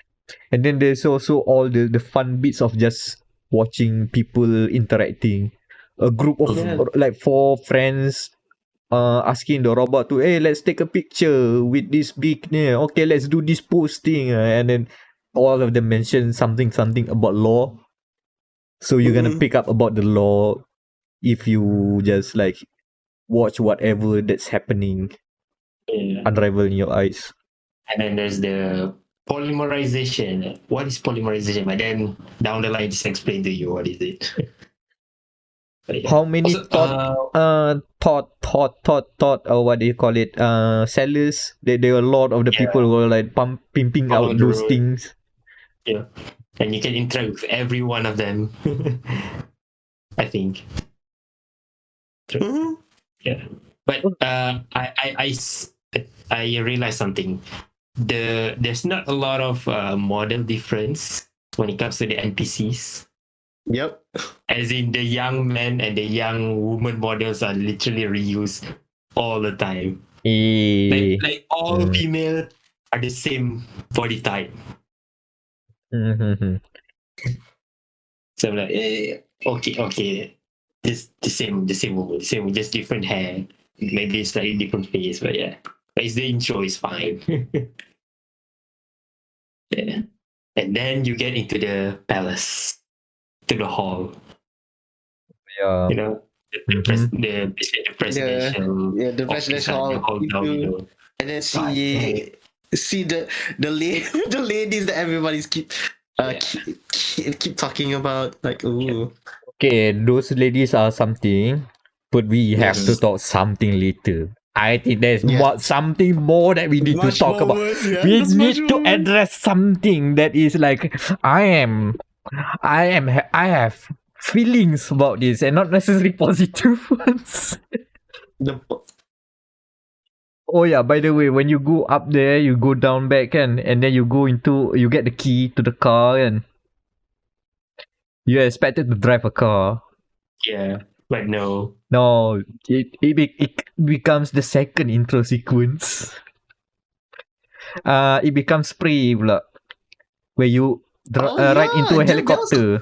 then there's also all the fun bits of just watching people interacting. A group of Yeah. like 4 friends asking the robot to, hey, let's take a picture with this big, okay, let's do this posting, and then all of them mention something about law. So you're gonna Mhm. pick up about the law if you just like watch whatever that's happening Yeah. unravel in your eyes. And then there's the polymerization. What is polymerization? But then down the line, just explain to you what is it. But yeah. How many Also, thought or what do you call it, sellers, there were a lot of the Yeah. people who were like pimping All out on the those road. things. And you can interact with every one of them. I think. Mhm. But I realized something. There's not a lot of model difference when it comes to the NPCs. Yep. As in the young men and the young woman models are literally reused all the time. Like all Mm. female are the same body type. Mm-hmm. So I'm like, okay. Just the same woman, just different hair. Maybe slightly different face, but yeah. But it's the intro is fine. Yeah. And then you get into the palace, to the hall. Yeah. You know, the presidential Yeah, the office, presidential the hall. whole down, you know. And then see the the ladies that everybody's keep talking about, like, ooh. Okay, those ladies are something, but we have to Yes. talk something later. I think there's Yeah. something more that we need to Much talk more about. worse, yeah. We There's need much to more worse. address something that is like I have feelings about this and not necessarily positive ones. The- Oh yeah, by the way, when you go up there, you go down back and then you get the key to the car and you're expected to drive a car. Yeah, but no. No, it becomes the second intro sequence. It becomes Prey pula, where you ride into a that was- helicopter.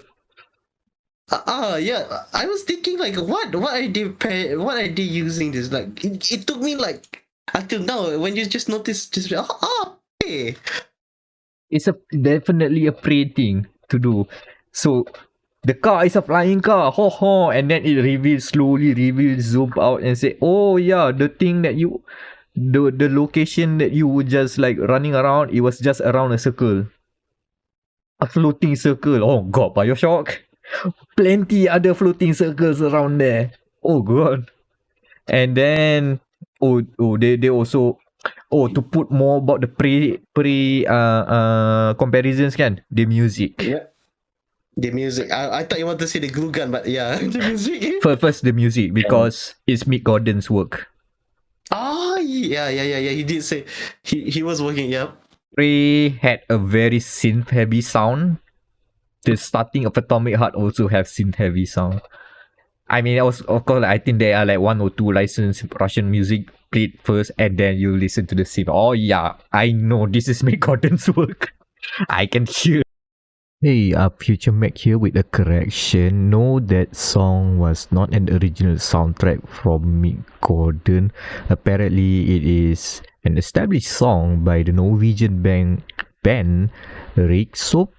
yeah. I was thinking, like, what are they using this? Like, it took me like until now when you just notice, just hey. It's definitely a Prey thing to do. So the car is a flying car, and then it slowly reveals, zoom out and say, oh yeah, the thing that the location that you were just like running around, it was just around a circle. A floating circle. Oh god, Bioshock. Plenty other floating circles around there. Oh god. And then they also to put more about the pre comparisons kan, the music. Yeah. The music. I thought you wanted to say the glue gun, but yeah, the music. First the music, because it's Mick Gordon's work. Oh yeah. He did say he was working. Yeah. Prey had a very synth heavy sound. The starting of Atomic Heart also have synth heavy sound. I mean, of course, I think there are like 1 or 2 licensed Russian music played first, and then you listen to the synth. Oh yeah, I know this is Mick Gordon's work. I can hear. Hey, Future Mac here with a correction. No, that song was not an original soundtrack from Mick Gordon. Apparently, it is an established song by the Norwegian band Røyksopp,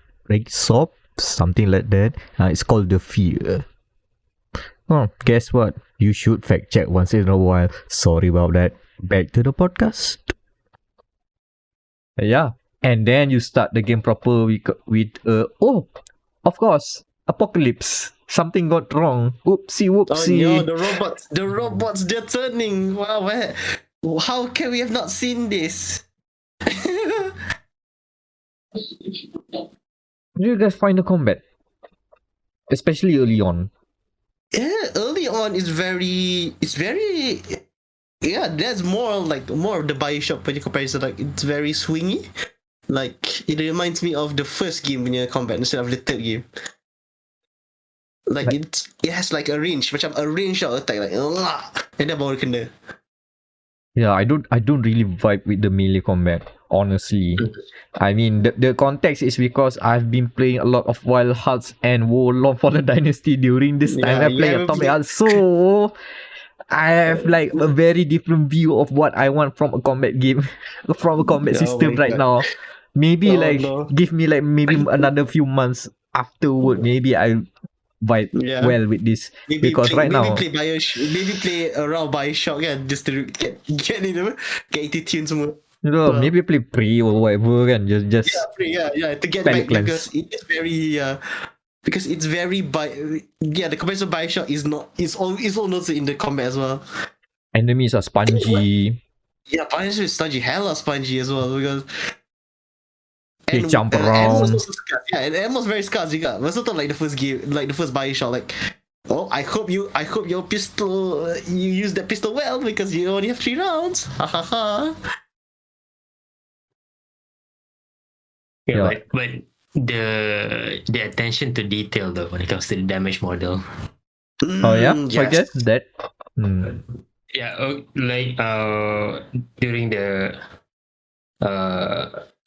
something like that. It's called The Fear. Oh, guess what? You should fact check once in a while. Sorry about that. Back to the podcast. Yeah. And then you start the game proper with of course, apocalypse. Something got wrong. Whoopsie. Oh no, the robots, they're turning. Wow, how can we have not seen this? do you guys find the combat, especially early on? Yeah, early on it's very yeah, there's more of the Bioshock when you comparison. Like it's very swingy. Like it reminds me of the first game when you combat instead of the third game. Like it has like a range, macam a range of attack like and then baru kena. Yeah, I don't really vibe with the melee combat, honestly. I mean, the context is because I've been playing a lot of Wild Hearts and Warlord for the Dynasty during this time. I play Atomic Heart, so I have like a very different view of what I want from a combat game, from a combat system right now. Maybe give me like maybe another few months afterward, maybe I vibe well with this, because right now maybe play around Bioshock just to get attitude semua. Maybe play Prey or whatever kan, just to get back, because it is very because it's very the combat of Bioshock is almost in the combat as well. Enemies are spongy. Yeah, Bioshock is spongy, hella spongy as well, because they jump around. And almost very scarce juga. Maksud tu like the first game, like the first Bioshock, like I hope your pistol, you use that pistol well because you only have 3 rounds. Ha ha ha. Yeah, but the attention to detail though when it comes to the damage model. Oh yeah, yes. I guess that. Yeah, like during the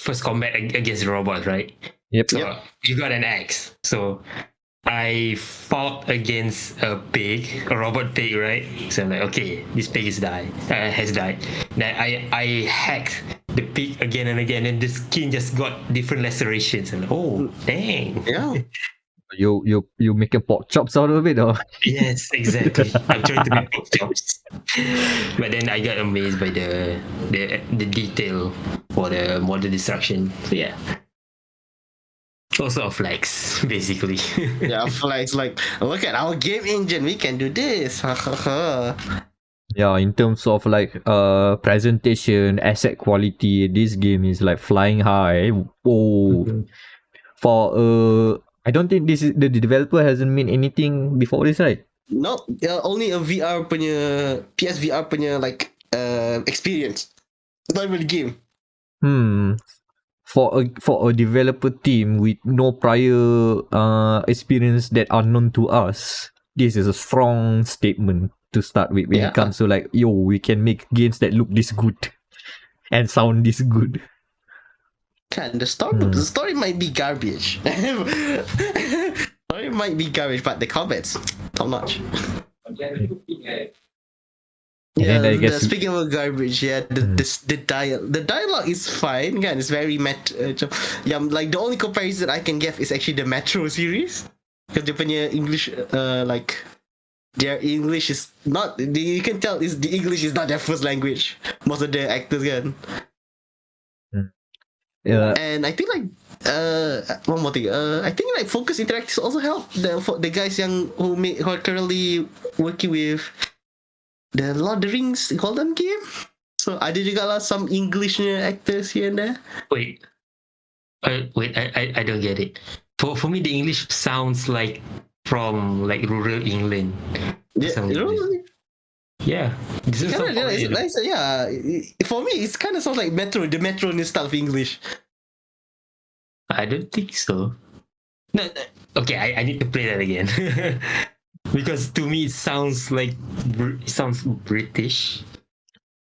first combat against the robot, right? Yep. So you got an axe. So I fought against a robot pig, right? So I'm like, okay, this pig has died. Then I hacked the pig again and again, and the skin just got different lacerations. And oh, dang! Yeah. You making pork chops out of it, or? Yes, exactly. I'm trying to make pork chops, but then I got amazed by the detail for the model destruction. So yeah. Also a flex, basically. Yeah, flex, like, look at our game engine, we can do this. Yeah, in terms of like presentation, asset quality, this game is like flying high. For I don't think this is the developer hasn't made anything before this, right? No, only a VR punya PSVR punya like experience. Not even a game. For a developer team with no prior experience that are known to us, this is a strong statement to start with when it comes to like, we can make games that look this good and sound this good. The story might be garbage. Story might be garbage, but the combat's top notch. Speaking of garbage, the dialogue is fine. Again, it's very like the only comparison I can give is actually the Metro series, because dia punya English like their English is not. You can tell the English is not their first language. Most of the actors can. Yeah. And I think like one more thing. I think like Focus Interactive also help the guys who are currently working with the Lord of the Rings Golden game. So ada juga lah some English actors here and there. Wait, I don't get it. For me, the English sounds like from like rural England. Yeah. For me, it's kind of sounds like the Metro style of English. I don't think so. No. Okay, I need to play that again. Because to me, it sounds British.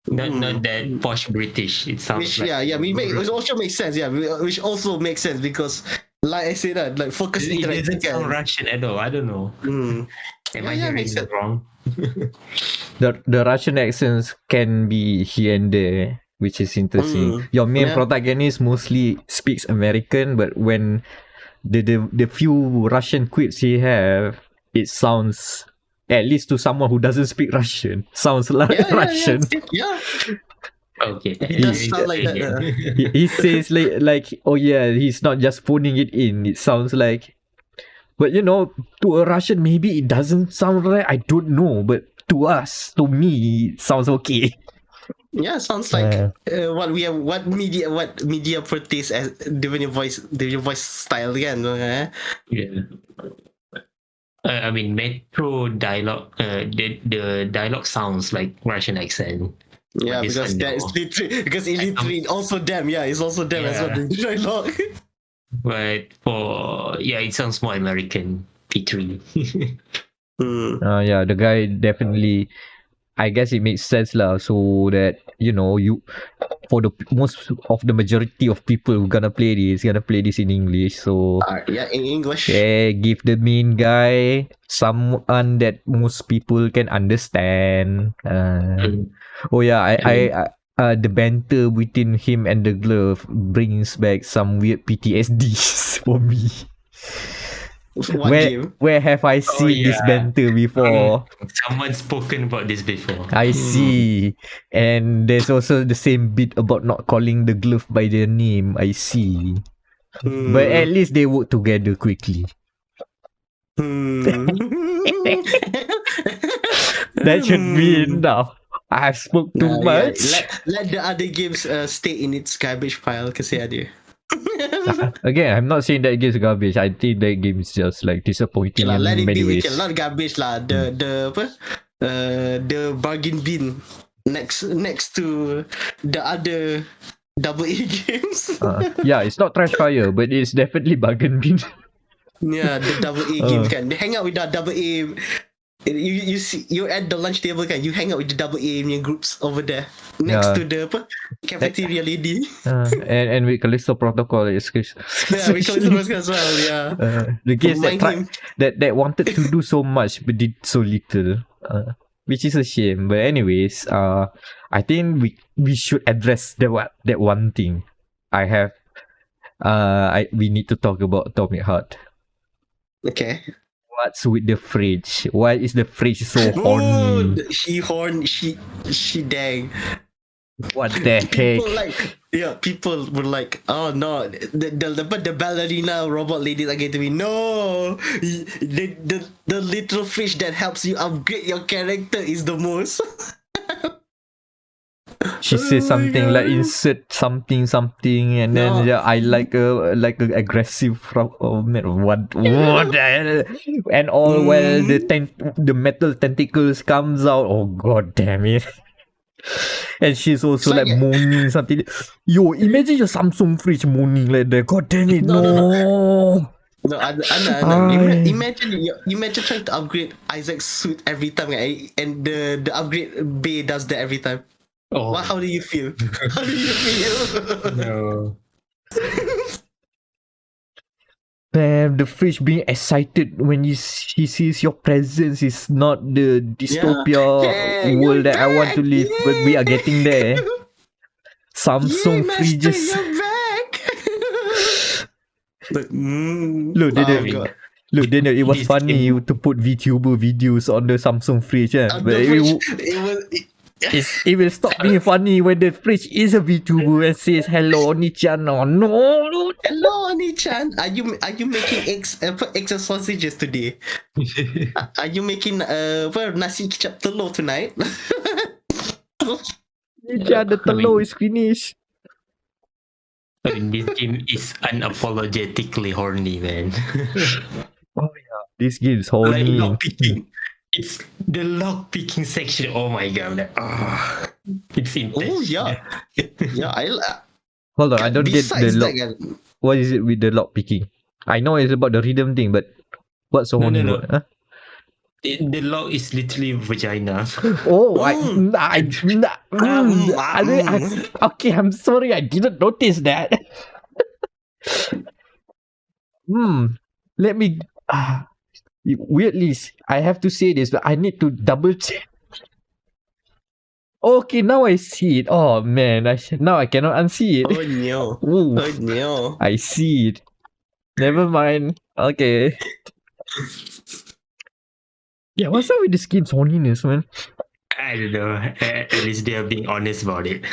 Not that posh British. It sounds which also makes sense. Yeah, which also makes sense because, like I said, like Focus Interactive. It doesn't sound Russian at all. I don't know. Am I hearing that wrong? The Russian accents can be here and there, which is interesting. Your main protagonist mostly speaks American, but when the few Russian quips he have, it sounds, at least to someone who doesn't speak Russian, sounds like Russian. Yeah. Okay. It does sound like that. He says like, oh yeah, he's not just phoning it in. It sounds like, but to a Russian, maybe it doesn't sound right. I don't know, but to me, it sounds okay. Yeah, sounds like Yeah. what media portrays as the your voice style again. Yeah. I mean, Metro dialogue. The dialogue sounds like Russian accent. Yeah, But this because one, that is no. literally because it literally also them. Yeah, it's also them as well. Yeah. The dialogue. But it sounds more American. P3. Yeah, the guy definitely. I guess it makes sense lah. So that you for the most of the majority of people who gonna play this in English. So Yeah, in English. give the main guy someone that most people can understand. Oh yeah, the banter between him and the glove brings back some weird PTSDs for me. What game? Where have I seen this yeah. banter before? Someone's spoken about this before. I see. And there's also the same bit about not calling the glove by their name. I see. But at least they work together quickly. That should be enough. I have spoke too much. Let the other games stay in its garbage pile. Kasi ada. Again, I'm not saying that game is garbage. I think that game is just like disappointing in Let it many be. ways. Not garbage lah. The bargain bin next to the other double A games. Yeah, it's not trash fire, but it's definitely bargain bin. Yeah, the double A games kan. They hang out with the double A. You see, you're at the lunch table kan. You hang out with the double A groups over there next to the cafeteria lady. And with Callisto Protocol, it's Yeah, we Callisto Protocol as well. Yeah. The games that wanted to do so much but did so little, which is a shame. But anyways, I think we should address that one thing. We need to talk about Atomic Heart. Okay. What's with the fridge? Why is the fridge so horny? She dang. What the heck? People were like, oh no, the ballerina robot lady again to me. No, the little fridge that helps you upgrade your character is the most. She says something like insert something, and then I like a aggressive what the hell? And all while the metal tentacles comes out. Oh god damn it. And she's also like moaning something. Yo, imagine your Samsung fridge moaning like that. God damn it, no. No, imagine trying to upgrade Isaac's suit every time, and the upgrade bay does that every time. Oh. How do you feel? How do you feel? No. Man, the fridge being excited when he sees your presence is not the dystopia world that I want to live, but we are getting there. Samsung fridges. Look, Daniel, it was funny to put VTuber videos on the Samsung fridge, but it will stop being funny when the fridge is a VTuber and says hello Oni-chan. Oh, no. Hello Oni-chan. Are you making eggs and sausages today? Are you making nasi kicap telur tonight? Yeah, the telur is finished. I mean, this game is unapologetically horny, man. Oh yeah, this game is horny. Like lockpicking. It's the lockpicking section. Oh my god. It's intense. Oh yeah. Hold on, I don't get the lock. What is it with the lock picking? I know it's about the rhythm thing, but what's so horny? No. The lock is literally vagina. Oh, okay, I'm sorry, I didn't notice that. Let me. Weirdly, I have to say this, but I need to double check. Okay, now I see it. Oh man, now I cannot unsee it. Oh no. Oof. Oh no. I see it. Never mind. Okay. Yeah, what's up with the skin's horniness, man? I don't know. At least they are being honest about it.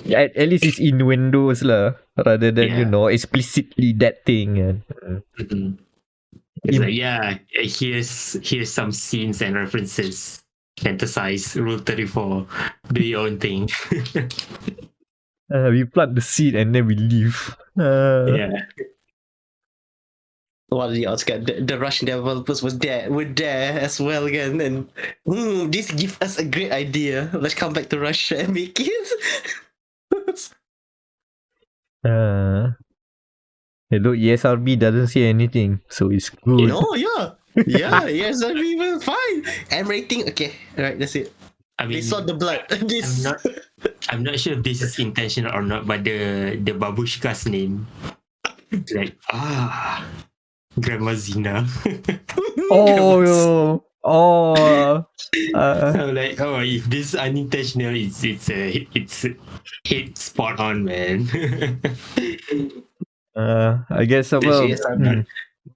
Yeah, at least it's innuendos lah, rather than explicitly that thing. It's like here's some scenes and references fantasize Rule 34. Do your own thing. We plant the seed and then we leave. Yeah. What are the odds? The Russian developers were there as well again, and this gives us a great idea. Let's come back to Russia and make it. Hey, look, ESRB doesn't say anything, so it's good. Yes, we will fine. M rating, okay, right, that's it. I They mean, saw the blood. I'm not sure if this is intentional or not, but the babushka's name, like Grandma Zina. I'm like, if this is unintentional, it's hit spot on, man. I guess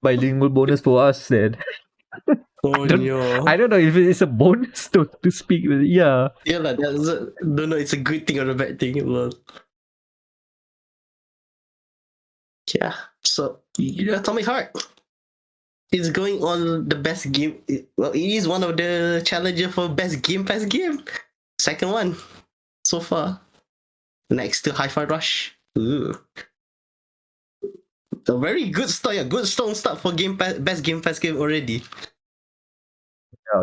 bilingual bonus for us then. Oh no. I don't know if it's a bonus to speak with. Yeah. Yeah, don't know it's a good thing or a bad thing. Well, yeah. So Atomic Heart is going on the best game. Well, it is one of the challenger for best Game Pass game. Second one so far, next to Hi-Fi Rush. Ooh. A very good start. Yeah, good strong start for Game Pass, best Game Pass game already.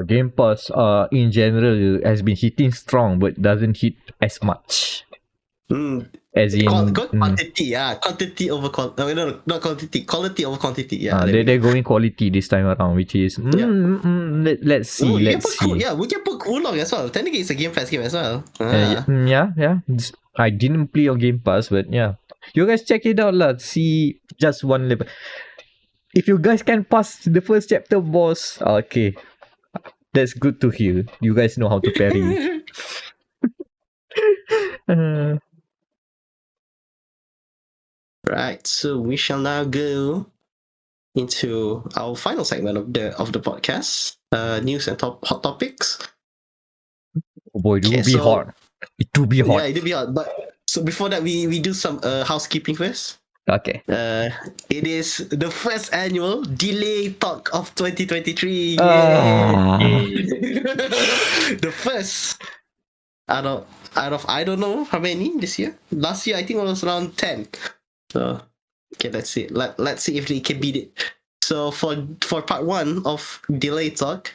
Game Pass in general has been hitting strong but doesn't hit as much. As in quantity, quantity over quality. No, not quantity. Quality over quantity. Yeah, they're going quality this time around, which is let's see. We can put Wulong as well. Technically, it's a Game Pass game as well. Yeah. I didn't play on Game Pass, but yeah, you guys check it out, lah. See just one level. If you guys can pass the first chapter boss, okay, that's good to hear. You guys know how to parry. Right, so we shall now go into our final segment of the podcast, news and hot topics. Oh boy, it will be hot. It will be hot. Yeah, it will be hot. But so before that, we do some housekeeping first. Okay. It is the first annual Delay Talk of 2023. The first out of I don't know how many this year. Last year I think it was around 10. So okay, let's see. Let's see if they can beat it. So for part 1 of Delay Talk,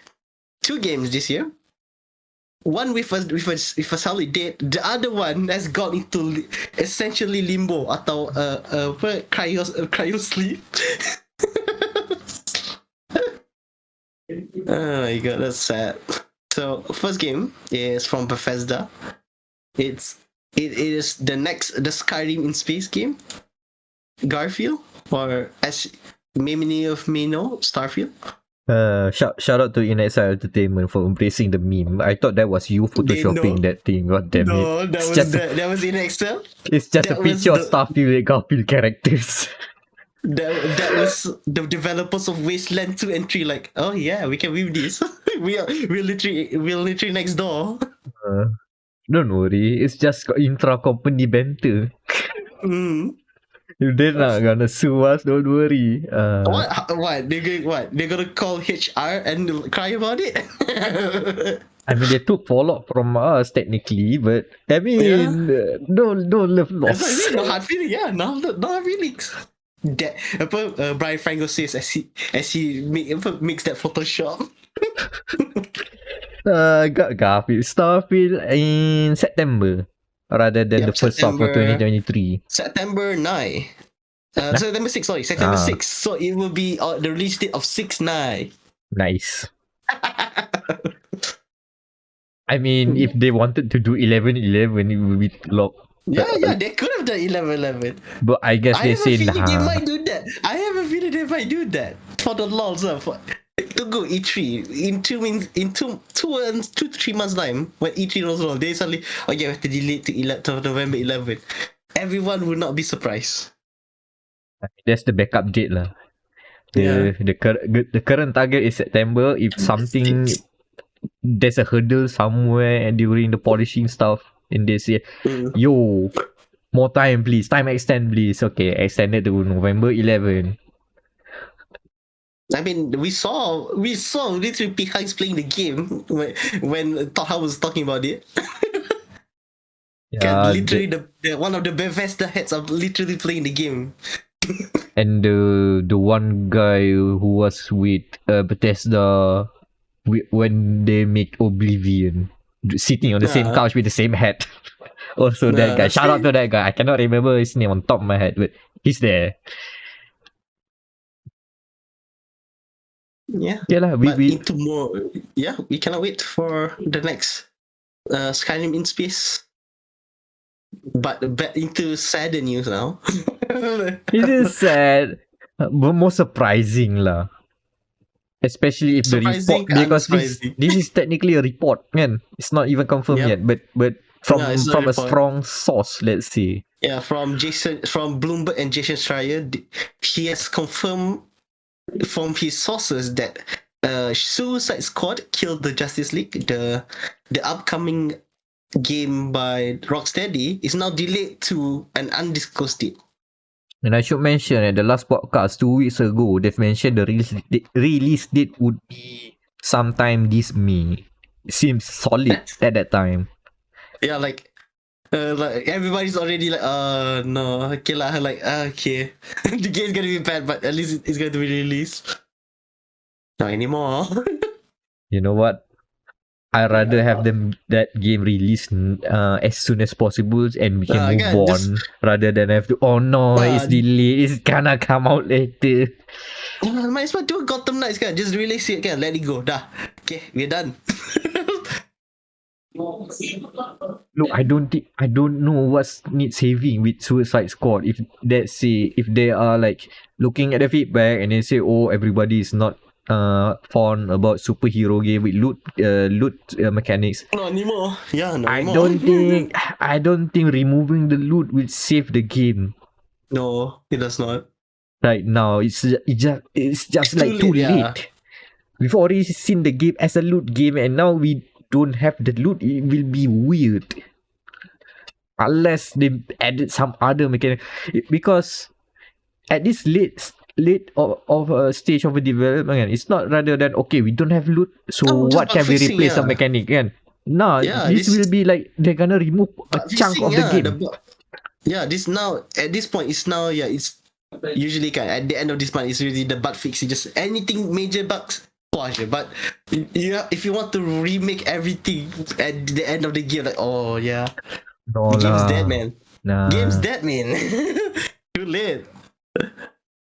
2 games this year. One with a solid date. The other one has gone into essentially limbo atau cryo sleep. Oh my god, that's sad. So first game is from Bethesda. It is the Skyrim in space game. Garfield, or as many of me know, Starfield. Shout out to Inexile Entertainment for embracing the meme. I thought that was you photoshopping that thing. God damn it. No, that was Inexile. It's just a picture of Starfield with Garfield characters. That was the developers of Wasteland 2 and 3 like, oh yeah, we can weave this. we're literally next door. Don't worry, it's just intra-company banter. They're not gonna sue us, don't worry. What? They're gonna call HR and cry about it? I mean, they took Fallout from us technically, but I mean, don't love loss. That's what I mean, no hard feelings. Yeah, no hard feelings. Brian Franco says as he makes that Photoshop. Garfield Starfield in September rather than the first half of 2023. September 9. September 6, sorry. September 6. So it will be the release date of 6/9. Nice. I mean, if they wanted to do 11/11, it would be locked. Yeah, they could have done 11/11. But I guess they say they might do that. I have a feeling they might do that for the lols to go E3 in 3 months time when E3 rolls on. They suddenly we have to delay to November 11. Everyone will not be surprised. That's the backup date lah. The current target is September. If something there's a hurdle somewhere during the polishing stuff, and they say, yo, more time please, time extend please. Okay, extended to November 11. I mean, we saw literally P-Hikes playing the game when Toha was talking about it. Yeah, Literally, the one of the Bethesda heads are literally playing the game. and the one guy who was with Bethesda when they make Oblivion, sitting on the same couch with the same hat. Also, that guy. Shout out to that guy. I cannot remember his name on top of my head, but he's there. Yeah. Yeah, lah. But We into more, yeah, we cannot wait for the next Skyrim in space. But back into sadder news now. it is sad, but more surprising lah. Especially if the Surprising, report, because unsurprising. this is technically a report, man. It's not even confirmed Yep. yet, but from No, it's not from a a report. strong source, let's say. Yeah, from Bloomberg and Jason Schreier, he has confirmed from his sources that Suicide Squad killed the Justice League. The upcoming game by Rocksteady is now delayed to an undisclosed date. And I should mention at the last podcast 2 weeks ago, they've mentioned the release date would be sometime this May. It seems solid at that time. Yeah, like everybody's already like, no, okay lah, like, okay, the game's gonna be bad, but at least it's going to be released. Not anymore. You know what? I'd rather have that game released as soon as possible and we can move again, on rather than have to, oh no, it's delayed, it's gonna come out later. Might as well do Gotham Knights, kan? Just release it, kan? Let it go. Dah. Okay, we're done. Look, I don't know what needs saving with Suicide Squad. If they are like looking at the feedback and they say, oh, everybody is not fond about superhero game with loot mechanics. Not anymore. Yeah, no I anymore. don't think removing the loot will save the game. No, it does not. Right now, it's just like too late, late. yeah. We've already seen the game as a loot game, and now we don't have the loot. It will be weird unless they added some other mechanic. Because at this late of a stage of a development, it's not rather than okay, we don't have loot, so just what can we fixing, replace yeah. a mechanic? Kan? No, Yeah, this will be like they're gonna remove a chunk of the game. This now at this point it's now it's usually at the end of this month it's really the bug fix. It's just anything major bugs. But if you want to remake everything at the end of the game, like no, the game's dead, man. Nah. Game's dead, man. Too late.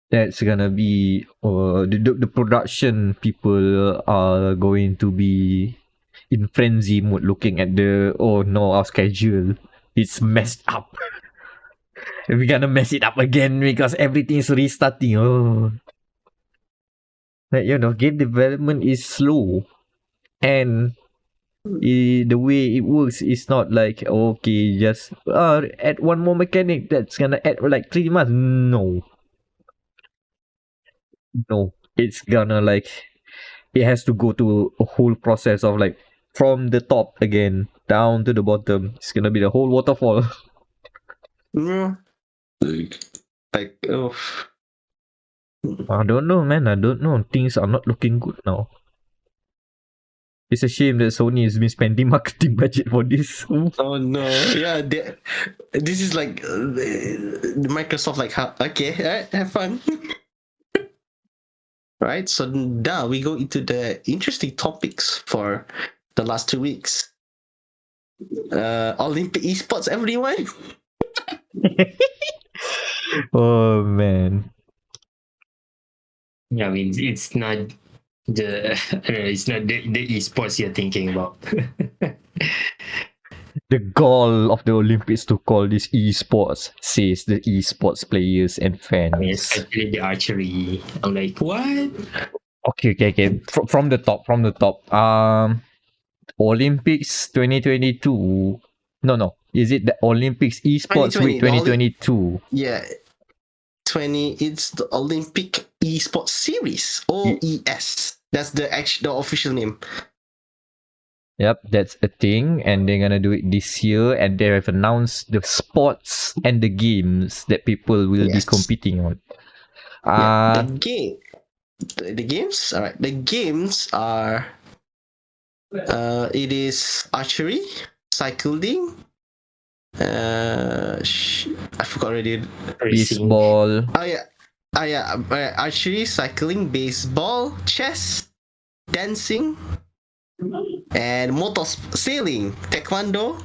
That's gonna be the production people are going to be in frenzy mode looking at our schedule, it's messed up. We're gonna mess it up again because everything is restarting. Like, game development is slow, and the way it works is not like okay, just add one more mechanic that's gonna add like 3 months. No, it's gonna it has to go to a whole process of from the top again down to the bottom. It's gonna be the whole waterfall. I don't know, man. I don't know. Things are not looking good now. It's a shame that Sony has been spending marketing budget for this. Oh no! Yeah, this is like Microsoft. Okay, alright, have fun. Right, so now we go into the interesting topics for the last 2 weeks. Olympic esports, everyone. Oh man. I mean, it's not it's not the esports you're thinking about. The goal of the Olympics to call this esports, says the esports players and fans. I mean, especially the archery. I'm like, what? Okay. From the top. Olympics 2022. No. Is it the Olympics esports week 2022? Yeah. It's the Olympic Esports Series, OES. That's the official name. Yep, that's a thing, and they're gonna do it this year, and they have announced the sports and the games that people will be competing on. The game. the games. All right, the games are. It is archery, cycling. I forgot already. Racing. Baseball. Oh yeah. Archery, cycling, baseball, chess, dancing, and sailing, taekwondo,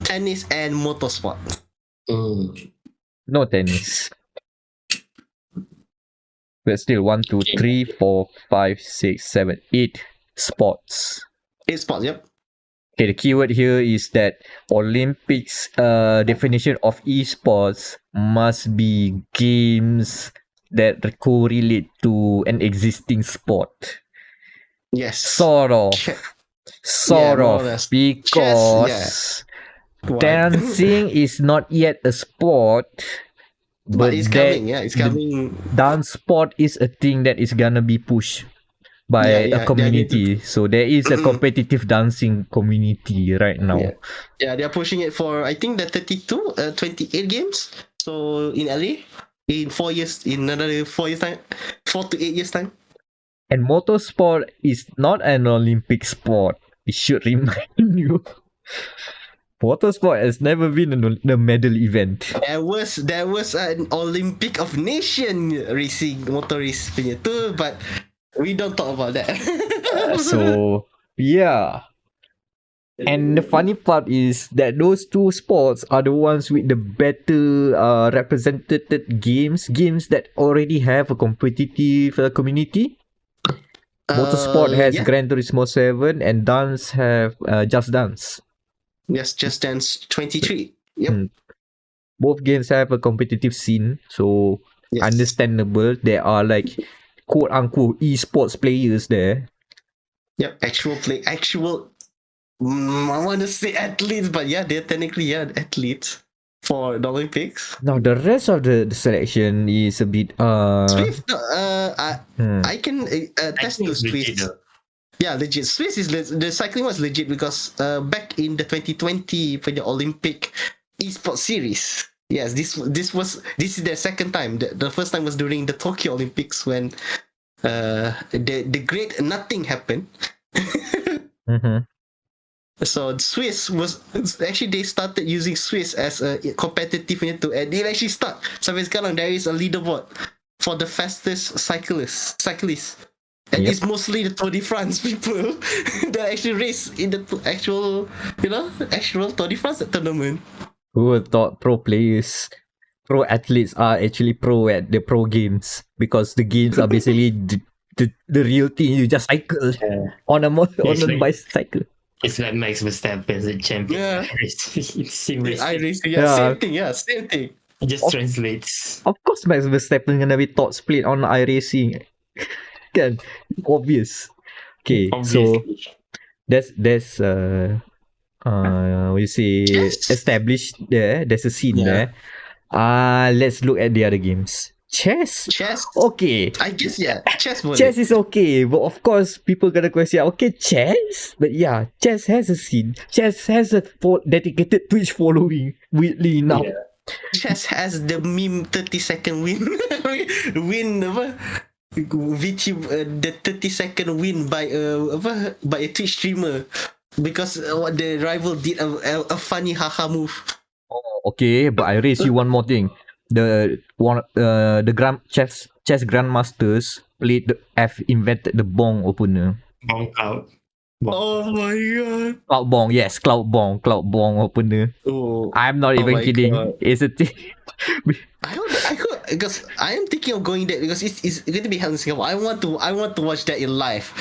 tennis, and motorsport. No tennis. But still 1, 2, 3, 4, 5, 6, 7, 8 sports. 8 sports, yep. Okay, the keyword here is that Olympics definition of esports must be games that correlate to an existing sport. Yes. Sort of. Sort more or of. less. Because Why? dancing is not yet a sport. But it's that- coming, yeah, it's coming. Dance sport is a thing that is gonna be pushed by Yeah, a they're community. So there is a competitive dancing community right now. Yeah, they're pushing it for, I think, the 28 games. So in LA, in 4 years, in another 4 years time, 4 to 8 years time. And motorsport is not an Olympic sport. It should remind you. Motorsport has never been a medal event. There was an Olympic of Nation racing motor race punya tu, but we don't talk about that. So yeah. And the funny part is that those two sports are the ones with the better represented games that already have a competitive community. Motorsport has yeah. Gran Turismo 7 and dance have Just Dance. Yes, Just Dance 23. Yep. Both games have a competitive scene, so Yes. understandable. There are like quote unquote esports players there. Yep. Actual. I want to say athletes, but yeah, they're technically athletes for the Olympics. Now the rest of the selection is a bit Swift. No, I can attest to Swift. Yeah, legit. Swiss is the cycling was legit because back in the 2020 for the Olympic esports series. Yes, this is their second time. The first time was during the Tokyo Olympics when the great nothing happened. So Swiss was actually, they started using Swiss as a competitive to, and it actually stuck. Sampai sekarang there is a leaderboard for the fastest cyclist. And Yep. it's mostly the Tour de France people that actually race in the actual Tour de France tournament. Who would thought pro athletes are actually pro at the pro games, because the games are basically the real thing. You just cycle on a bicycle. It's like Max Verstappen as a champion. Yeah. Sim racing. I race, Yeah. same thing. It just translates. Of course, Max Verstappen gonna be top split on iRacing. Kan, obvious. Okay, so Obviously. there's we say Chess. established there. There's a scene there. Let's look at the other games. Chess. Chess. Okay. I guess chess. Chess is okay, but of course, people gonna question, okay, chess? But yeah, chess has a scene. Chess has a dedicated Twitch following, weirdly enough. Yeah. Chess has the meme 30-second win. Win apa? VT the 30-second win by a Twitch streamer because the rival did a funny haha move. Okay, but I raise you one more thing. The chess grandmasters invented the bong opener. Bonk out. Oh my god. Cloud bong opener. Oh, I'm not even my kidding. God. It's a thing. I hope because I am thinking of going there because it's going to be held in Singapore. I want to watch that in live.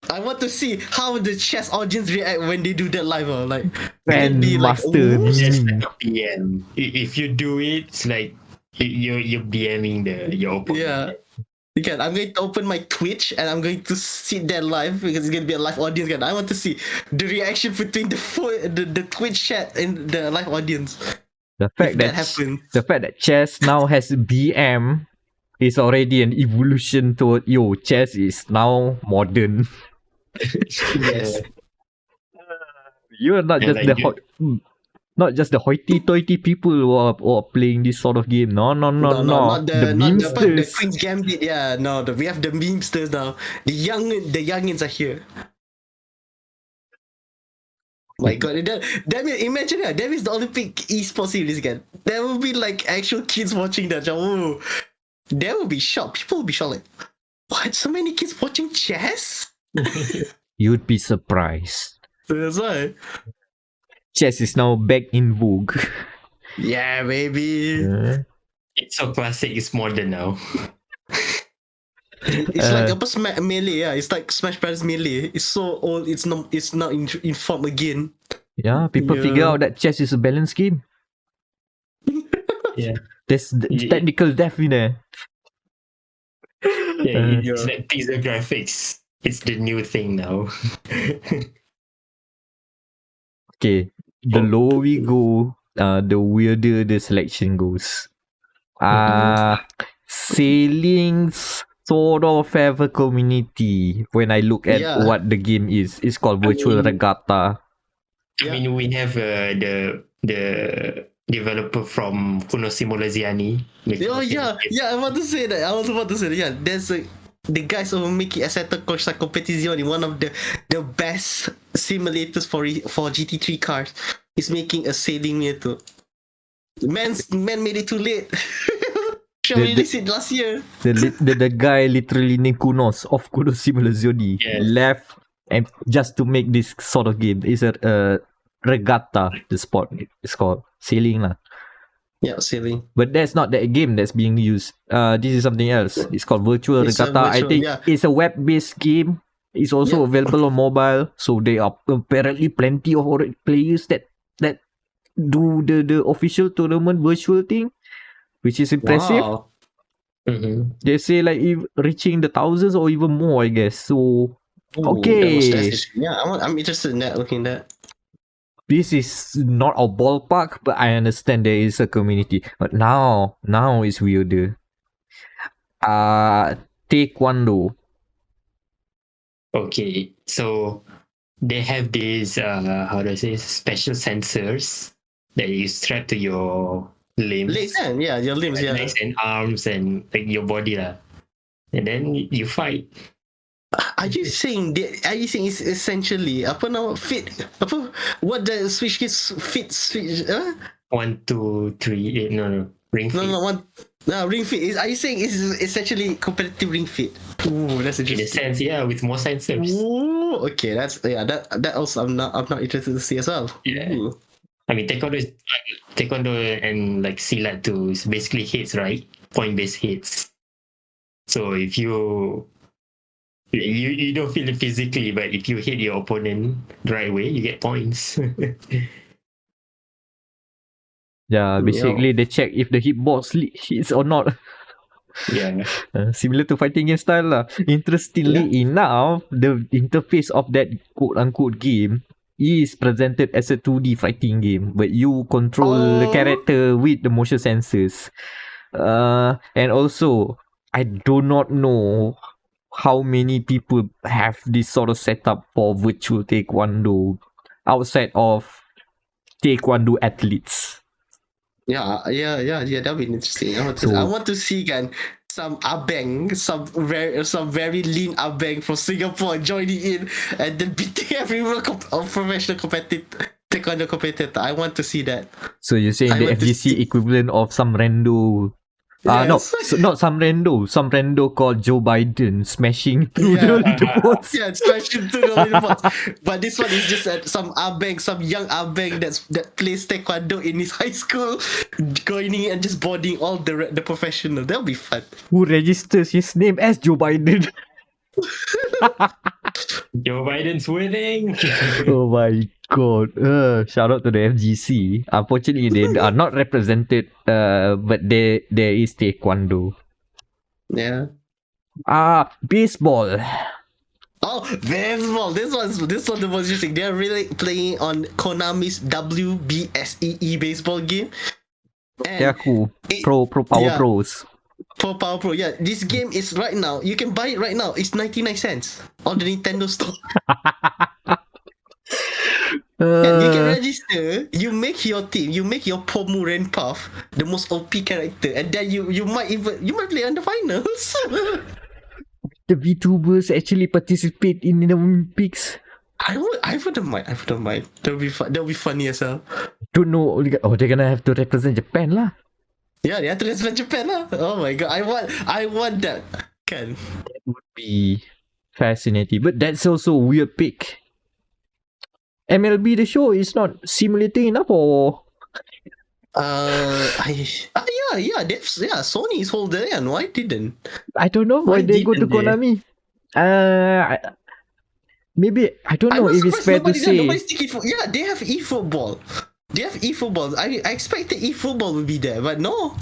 I want to see how the chess audience react when they do that live. Like, it'd be like, Grandmaster. "Ooh." Just like a PM. If you do it, it's like you're DMing your opponent. Yeah. You can. I'm going to open my Twitch and I'm going to sit there live because it's going to be a live audience. I want to see the reaction between the Twitch chat and the live audience. The fact that that happens. the fact that chess now has BM is already an evolution toward chess is now modern. Yes. You are not Yeah, just like the hot. Not just the hoity-toity people who are playing this sort of game. No. Not The the memesters. Queen's Gambit. Yeah, no, we have the memesters now. The youngins are here. My God, that imagine that is the Olympic esports series again. There will be like actual kids watching that. Oh, they will be shocked. People will be shocked. Like, what? So many kids watching chess? You'd be surprised. That's why. Chess is now back in vogue. Yeah, baby. It's so classic. It's modern now. It's like apa Melee. Yeah, it's like Smash Bros. Melee. It's so old. It's not in form again. Yeah, people figure out that chess is a balance game. Yeah. There's technical depth in there. Yeah, it's like teaser graphics. It's the new thing now. Okay, the lower we go, the weirder the selection goes. Sailing sort of have a community when I look at what the game is. It's called Virtual Regatta. I mean, we have the developer from Kuno Simulaziani. Oh yeah, I want to say that. I was about to say that. Yeah, there's the guys who making Assetto Corsa Competizione, one of the best simulators for GT3 cars, is making a sailing simulator. Man made it too late. Should release it last year. The guy literally named Kunos of Kuno Simulazioni left and just to make this sort of game. It's a regatta, the sport. It's called sailing lah. Yeah, sailing. But that's not that game that's being used. This is something else. It's called Virtual Regatta. I think it's a web-based game. It's also available on mobile. So there are apparently plenty of players that do the official tournament virtual thing, which is impressive. Wow. They say like reaching the thousands or even more, I guess. So okay. I'm interested in that. Looking at that. This is not our ballpark, but I understand there is a community. But now it's weirder. Taekwondo. Okay, so they have these how do I say, special sensors that you strap to your limbs. Legs, yeah, your limbs, like legs and arms and like your body lah. And then you fight. Are you saying it's essentially what the Switch is fit Switch? 1, 2, 3, no, Ring Fit. No, Ring Fit. Are you saying it's essentially competitive Ring Fit? Ooh, that's interesting. In a sense, yeah, with more sensors. Ooh, okay, that also I'm not interested to see as well. Yeah. Ooh. I mean, taekwondo and like silat too is basically hits, right? Point-based hits. So if you don't feel it physically, but if you hit your opponent the right way, you get points. Yeah, basically they check if the hitbox hits or not. Yeah. Similar to fighting game style lah. Interestingly enough, the interface of that quote-unquote game is presented as a 2D fighting game, but you control the character with the motion sensors. And also, I do not know how many people have this sort of setup for virtual taekwondo outside of taekwondo athletes. Yeah, that'll be interesting. I want to see again some abeng, some very lean abeng from Singapore joining in and then beating everyone professional competitive taekwondo competitor. I want to see that. So you're saying the FGC equivalent of some rando? Yes. No, not some rando called Joe Biden smashing through the leaderboards. Yeah, smashing through the leaderboards. But this one is just some young abeng that plays taekwondo in his high school, going in and just bodying all the professional. That'll be fun. Who registers his name as Joe Biden? Joe Biden's winning. Oh my god. Shout out to the FGC. Unfortunately, they are not represented, but there is taekwondo. Yeah. Baseball. Oh, baseball. This one's the most interesting. They're really playing on Konami's WBSEE baseball game. And yeah, cool. Pro Power Pros. Power Pro, yeah. This game is right now. You can buy it right now. It's 99 cents on the Nintendo store. And you can Uh, register, you make your team, you make your Pomu Renpath the most OP character, and then you might play on the finals. the VTubers actually participate in the Olympics. I wouldn't mind. That'll be fun. That'll be funny as hell. Don't know. Oh, they're gonna have to represent Japan lah. Yeah, they have to represent Japan lah. Oh my god, I want that. Can. Would be fascinating, but that's also a weird pick. MLB the show is not simulating enough, or Sony is holder, and why didn't? I don't know why Why they go to didn't they? Konami. Maybe I don't know I'm if it's fair to say. nobody's thinking for. Yeah, they have eFootball. I expected eFootball would be there, but no.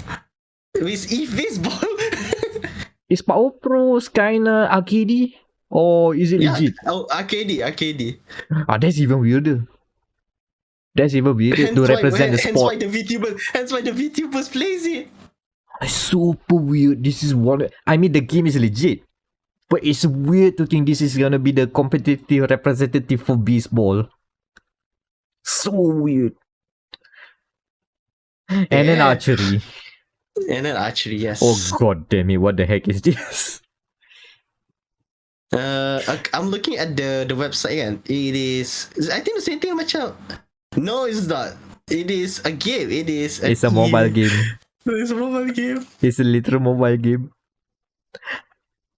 It's eBaseball. Is Power Pro kinda arcadey, or is it Yeah. legit? Oh, arcade. That's even weirder. That's even weirder to represent the Hence why sport. the VTubers plays it. It's super weird. This is one. I mean, the game is legit, but it's weird to think this is gonna be the competitive representative for baseball. So weird. And then Yeah. archery. And then archery, yes. Oh god damn it! What the heck is this? I'm looking at the website and it is. I think the same thing, macam. No, it's not. It is a game. It's a mobile game. It's a mobile game. It's a literal mobile game.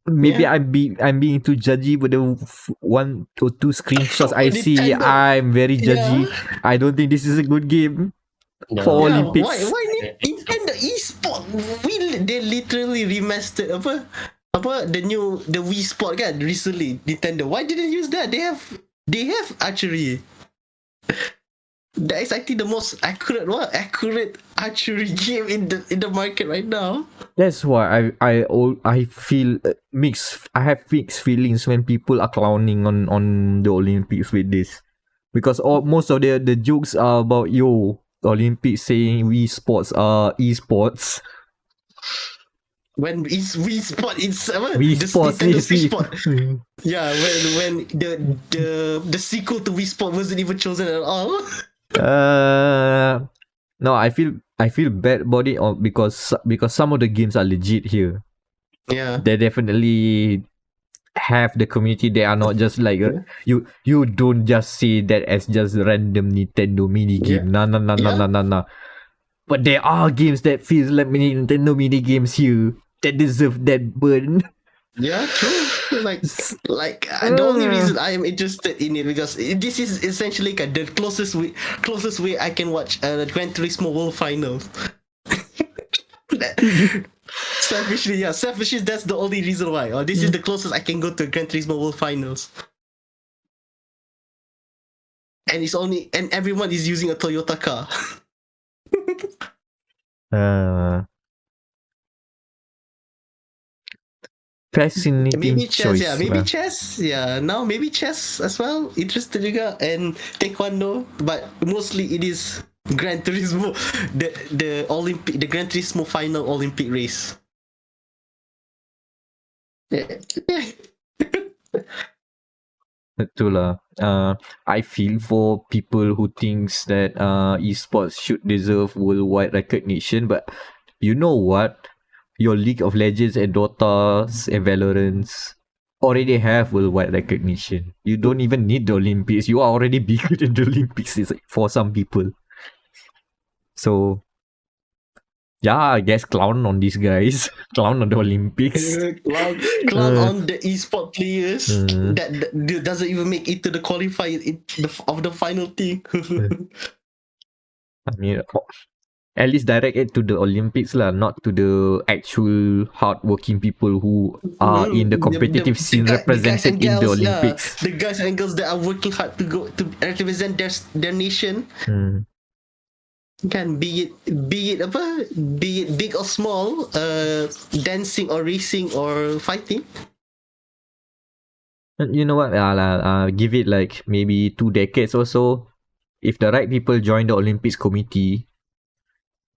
Maybe Yeah. I'm being too judgy with the one or two screenshots I see. Nintendo. I'm very judgy. Yeah. I don't think this is a good game No. for Yeah, Olympics. why Nintendo eSport? They literally remastered the Wii Sport kan recently. Nintendo. Why didn't use that? They have archery. That is actually the most accurate archery game in the market right now. That's why I feel mixed. I have mixed feelings when people are clowning on the Olympics with this, because most of the jokes are about Olympics saying Wii Sports are esports. When it's Wii Sport, it's Wii the Sports Nintendo is Switch Sport. Yeah, when the sequel to Wii Sport wasn't even chosen at all. No, I feel bad about it, because some of the games are legit here. Yeah. They definitely have the community. They are not just like you don't just see that as just random Nintendo mini game. Yeah. Nah. But there are games that feels like mini Nintendo mini games here that deserve that burn. Yeah, true. The only reason I am interested in it because this is essentially the closest way I can watch Gran Turismo World Finals. Selfishly, that's the only reason why. Or this is the closest I can go to Gran Turismo World Finals. And everyone is using a Toyota car. Fascinating Maybe chess, choice. maybe chess as well. Interested juga, and taekwondo, but mostly it is Gran Turismo, the Gran Turismo final Olympic race. Yeah. Itulah. I feel for people who thinks that esports should deserve worldwide recognition, but you know what? Your League of Legends and Dotas and Valorants already have worldwide recognition. You don't even need the Olympics. You are already bigger than the Olympics for some people. So, yeah, I guess clown on these guys. Clown on the Olympics. Clown on the esport players that doesn't even make it to the qualifier of the final team. I mean, at least direct it to the Olympics lah, not to the actual hardworking people who are in the competitive scene represented in the Olympics. The guys and girls that are working hard to go to represent their nation. Can be it big or small, dancing or racing or fighting. And you know what? Give it like maybe 2 decades or so. If the right people join the Olympics committee,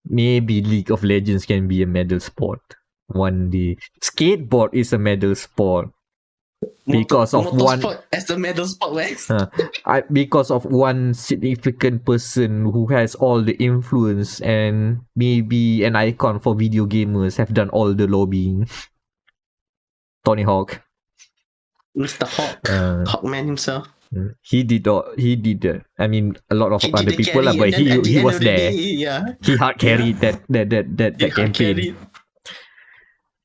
maybe League of Legends can be a medal sport one day. Skateboard is a medal sport. Because of one- motorsport as the medal sport wax. because of one significant person who has all the influence and maybe an icon for video gamers have done all the lobbying. Tony Hawk. Mr. Hawk, Hawkman himself. He did I mean, a lot of He other did the people, carry, but and then at the he end was of the there. day, yeah. He hard carried that He campaign. carried.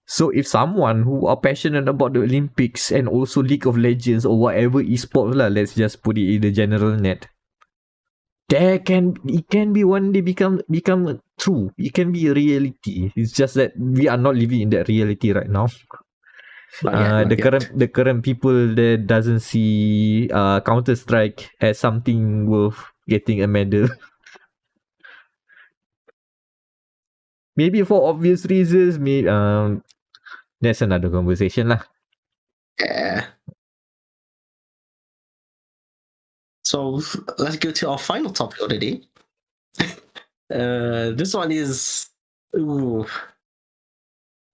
So if someone who are passionate about the Olympics and also League of Legends or whatever esports lah, let's just put it in the general net. It can be one day become true. It can be a reality. It's just that we are not living in that reality right now. Not yet. The current people that doesn't see Counter-Strike as something worth getting a medal. Maybe for obvious reasons, that's another conversation lah. Yeah. So let's go to our final topic of the day. This one is, ooh,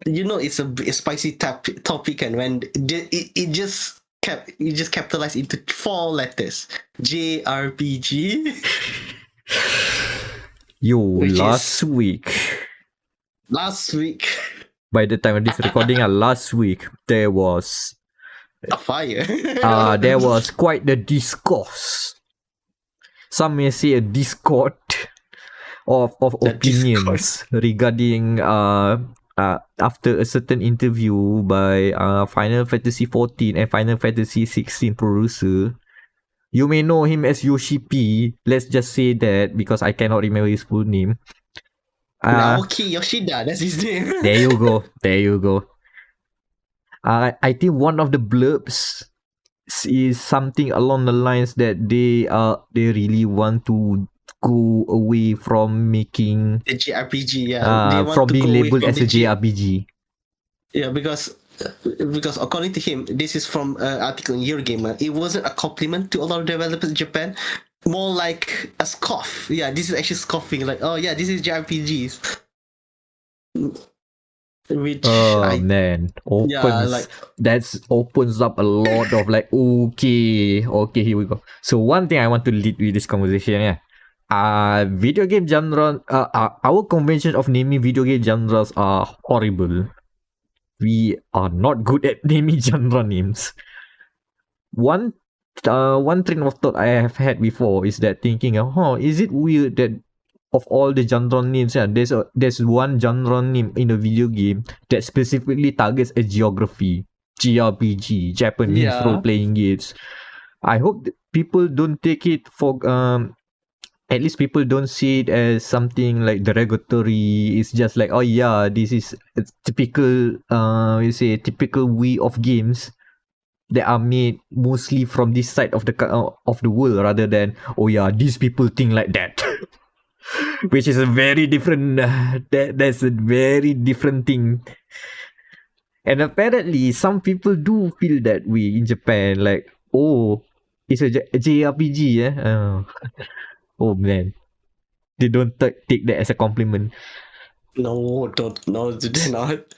it's a spicy topic, and when it just capitalized into 4 letters: JRPG. Last week, by the time of this recording, last week there was a fire. there was quite the discourse. Some may say a discord of opinions regarding after a certain interview by Final Fantasy 14 and Final Fantasy 16 producer. You may know him as Yoshi P. Let's just say that because I cannot remember his full name. Naoki Yoshida, that's his name. There you go. I think one of the blurbs is something along the lines that they really want to go away from making the JRPG, yeah. They want from to being go away labeled from as the a JRPG. Yeah, because according to him, this is from an article in Eurogamer. It wasn't a compliment to a lot of developers in Japan, more like a scoff. Yeah, this is actually scoffing, like, oh yeah, this is JRPGs. Which man, that opens up a lot of like, okay, here we go. So one thing I want to lead with this conversation, video game genre, our convention of naming video game genres are horrible. We are not good at naming genre names. One train of thought I have had before is that thinking, is it weird that of all the genre names, there's one genre name in a video game that specifically targets a geography, JRPG, Japanese role-playing games. I hope people don't take it for at least people don't see it as something like derogatory. It's just like, oh yeah, this is a typical typical way of games that are made mostly from this side of the world, rather than, oh yeah, these people think like that. Which is a very different that's a very different thing. And apparently some people do feel that way in Japan, like, oh, it's a JRPG, oh man, they don't take that as a compliment. No, they're not.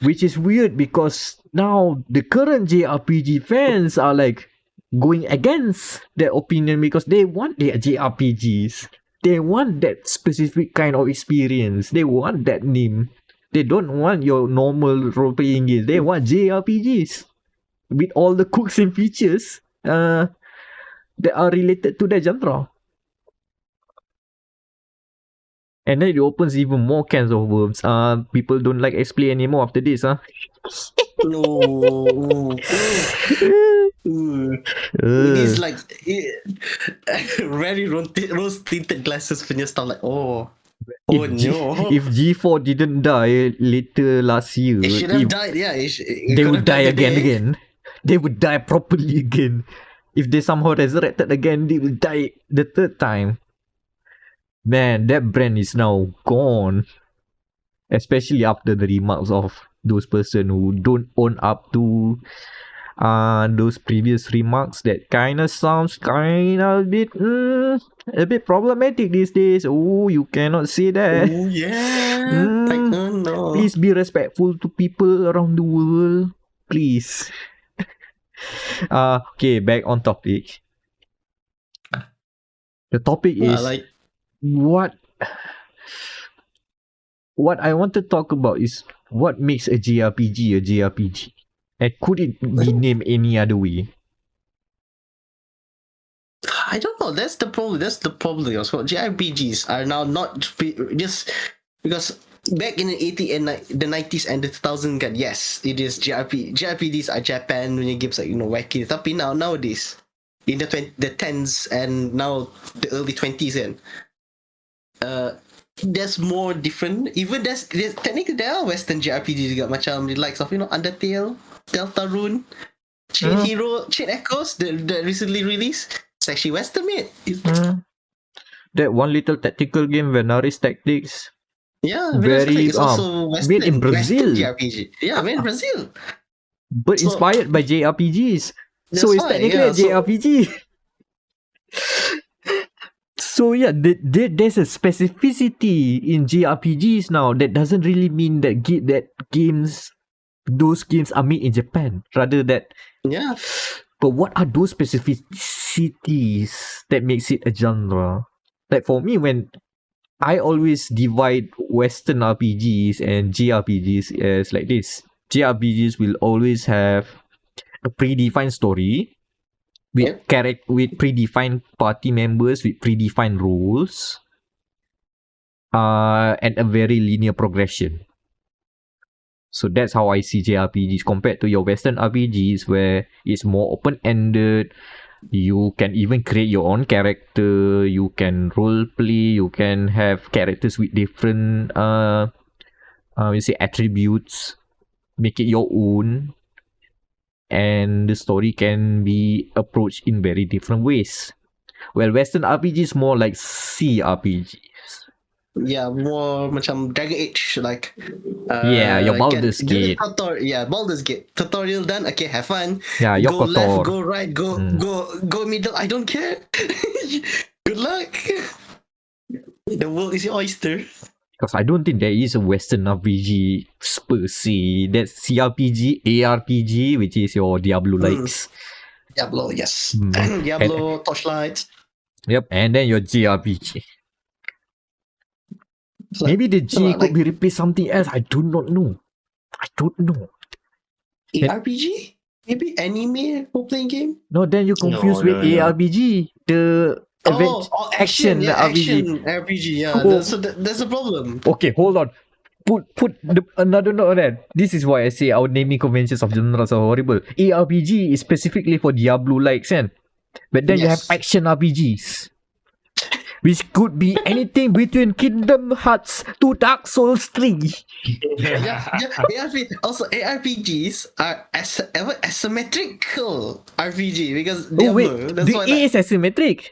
Which is weird, because now the current JRPG fans are like going against their opinion, because they want their JRPGs. They want that specific kind of experience. They want that name. They don't want your normal role-playing games. They want JRPGs with all the hooks and features that are related to that genre. And then it opens even more cans of worms. People don't like XP anymore after this, No. It's like very rose-tinted glasses punya stuff, like, no. If G4 didn't die later last year, It should have died, yeah. They would die again. They would die properly again. If they somehow resurrected again, they will die the third time. Man, that brand is now gone. Especially after the remarks of those person who don't own up to those previous remarks that kind of sounds a bit problematic these days. Oh, you cannot say that. Oh yeah. Like, no. Please be respectful to people around the world. Please. Okay, back on topic. The topic is like what I want to talk about is what makes a JRPG a JRPG. And could it be named any other way? I don't know. That's the problem. Also, JRPGs are now not just because back in the 80s and the 90s and the 2000s, kan, yes, it is JRPGs are Japan punya games like wacky. Tapi nowadays in the 10s and now the early 20s kan, there's more different. Even there's technically there are Western JRPGs juga macam the likes of Undertale, Deltarune, Chain Hero, Chain Echoes that recently released. It's actually Western made. That one little tactical game, Venaris Tactics. Yeah, very it's also Western, made in Brazil. Western JRPG. Yeah, made in Brazil. But So- inspired by JRPGs. So That's it's why, technically a yeah, so- JRPG. So yeah, there's a specificity in JRPGs now that doesn't really mean that those games are made in Japan. Rather that, Yeah. but what are those specificities that makes it a genre? Like for me, when I always divide Western RPGs and JRPGs as like this. JRPGs will always have a predefined story with with predefined party members with predefined rules, and a very linear progression. So that's how I see JRPGs compared to your Western RPGs where it's more open-ended. You can even create your own character. You can role play. You can have characters with different attributes. Make it your own. And the story can be approached in very different ways. Well, Western RPGs more like CRPGs. Yeah, more macam Dragon Age, like Your Baldur's Gate. Baldur's Gate. Tutorial done. Okay, have fun. Yeah, your Go left, KOTOR. go right, go middle. I don't care. Good luck. The world is your oyster. Because I don't think there is a Western RPG per se. That's CRPG, ARPG, which is your Diablo likes. Diablo, yes. Mm. Diablo, Torchlight. Yep, and then your JRPG. So- Maybe the J so, could like- be replaced something else. I do not know. ARPG? Maybe anime role-playing game? No, then you confuse No, with no, no. ARPG. The action yeah, RPG. action RPG, yeah. Oh. So that's a problem. Okay, hold on. Put another note on that. This is why I say our naming conventions of genres are horrible. ARPG is specifically for Diablo likes, and but then you have Yes. action RPGs, which could be anything between Kingdom Hearts to Dark Souls 3. yeah. Also, ARPGs are asymmetrical RPG because Oh wait, that's the why. A is asymmetric.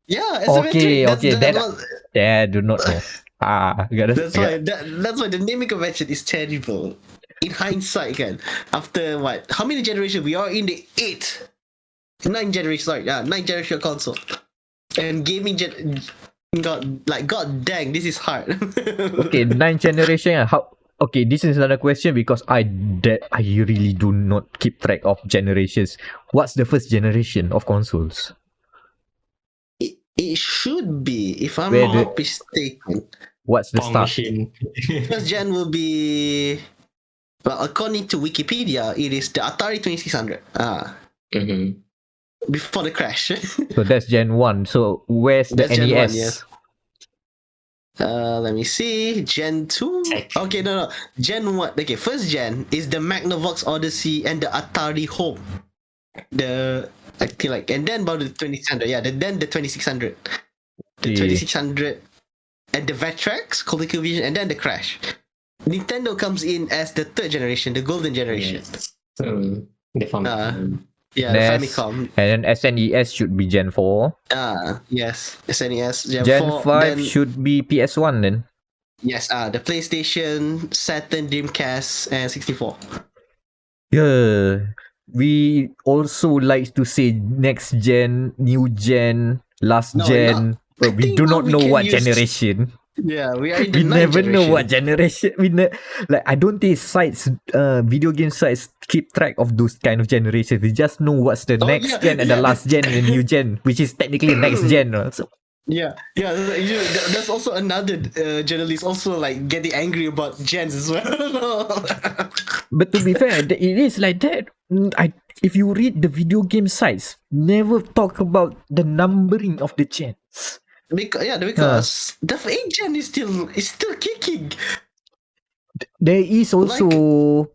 Yeah, asymmetric. Okay, that- was- Yeah, I do not know. that's why. That's why the naming convention is terrible. In hindsight, kan. After what? How many generations? We are in the 9 generation. Sorry, 9 generation console. And gaming god dang, this is hard. Okay, 9th generation. Okay, this is another question because I really do not keep track of generations. What's the first generation of consoles? It should be, if I'm Where not mistaken. What's the Pong start? machine. First gen will be, well, according to Wikipedia, it is the Atari 2600. Mhm. Before the crash. So that's Gen 1. So where's the That's Gen NES? 1, yes. Let me see. Gen 2? Check. Okay, no. Gen 1. Okay, first gen is the Magnavox Odyssey and the Atari Home. I feel like, and then about the 2600. Yeah, then the 2600. The Okay. 2600 and the Vectrex, ColecoVision, and then the crash. Nintendo comes in as the third generation, the golden generation. Yes. The Famicom. Yeah, NES. the Famicom. And then SNES should be Gen 4. Yes, SNES. Gen 4, 5 then, should be PS1 then. yes, the PlayStation, Saturn, Dreamcast, and 64. Yeah. We also like to say next gen, new gen, last No, gen, but we think do what not we know can what use- generation. Yeah, we are in the We ninth never know generation. what generation. Like I don't think sites, video game sites keep track of those kind of generations. They just know what's the Oh, next yeah, gen and the yeah, last gen and the new gen, which is technically next gen. So Yeah, yeah. There's also another journalist also like getting angry about gens as well. but to be fair, it is like that. If you read the video game sites, never talk about the numbering of the gens. because the 8 gen is still kicking. There is also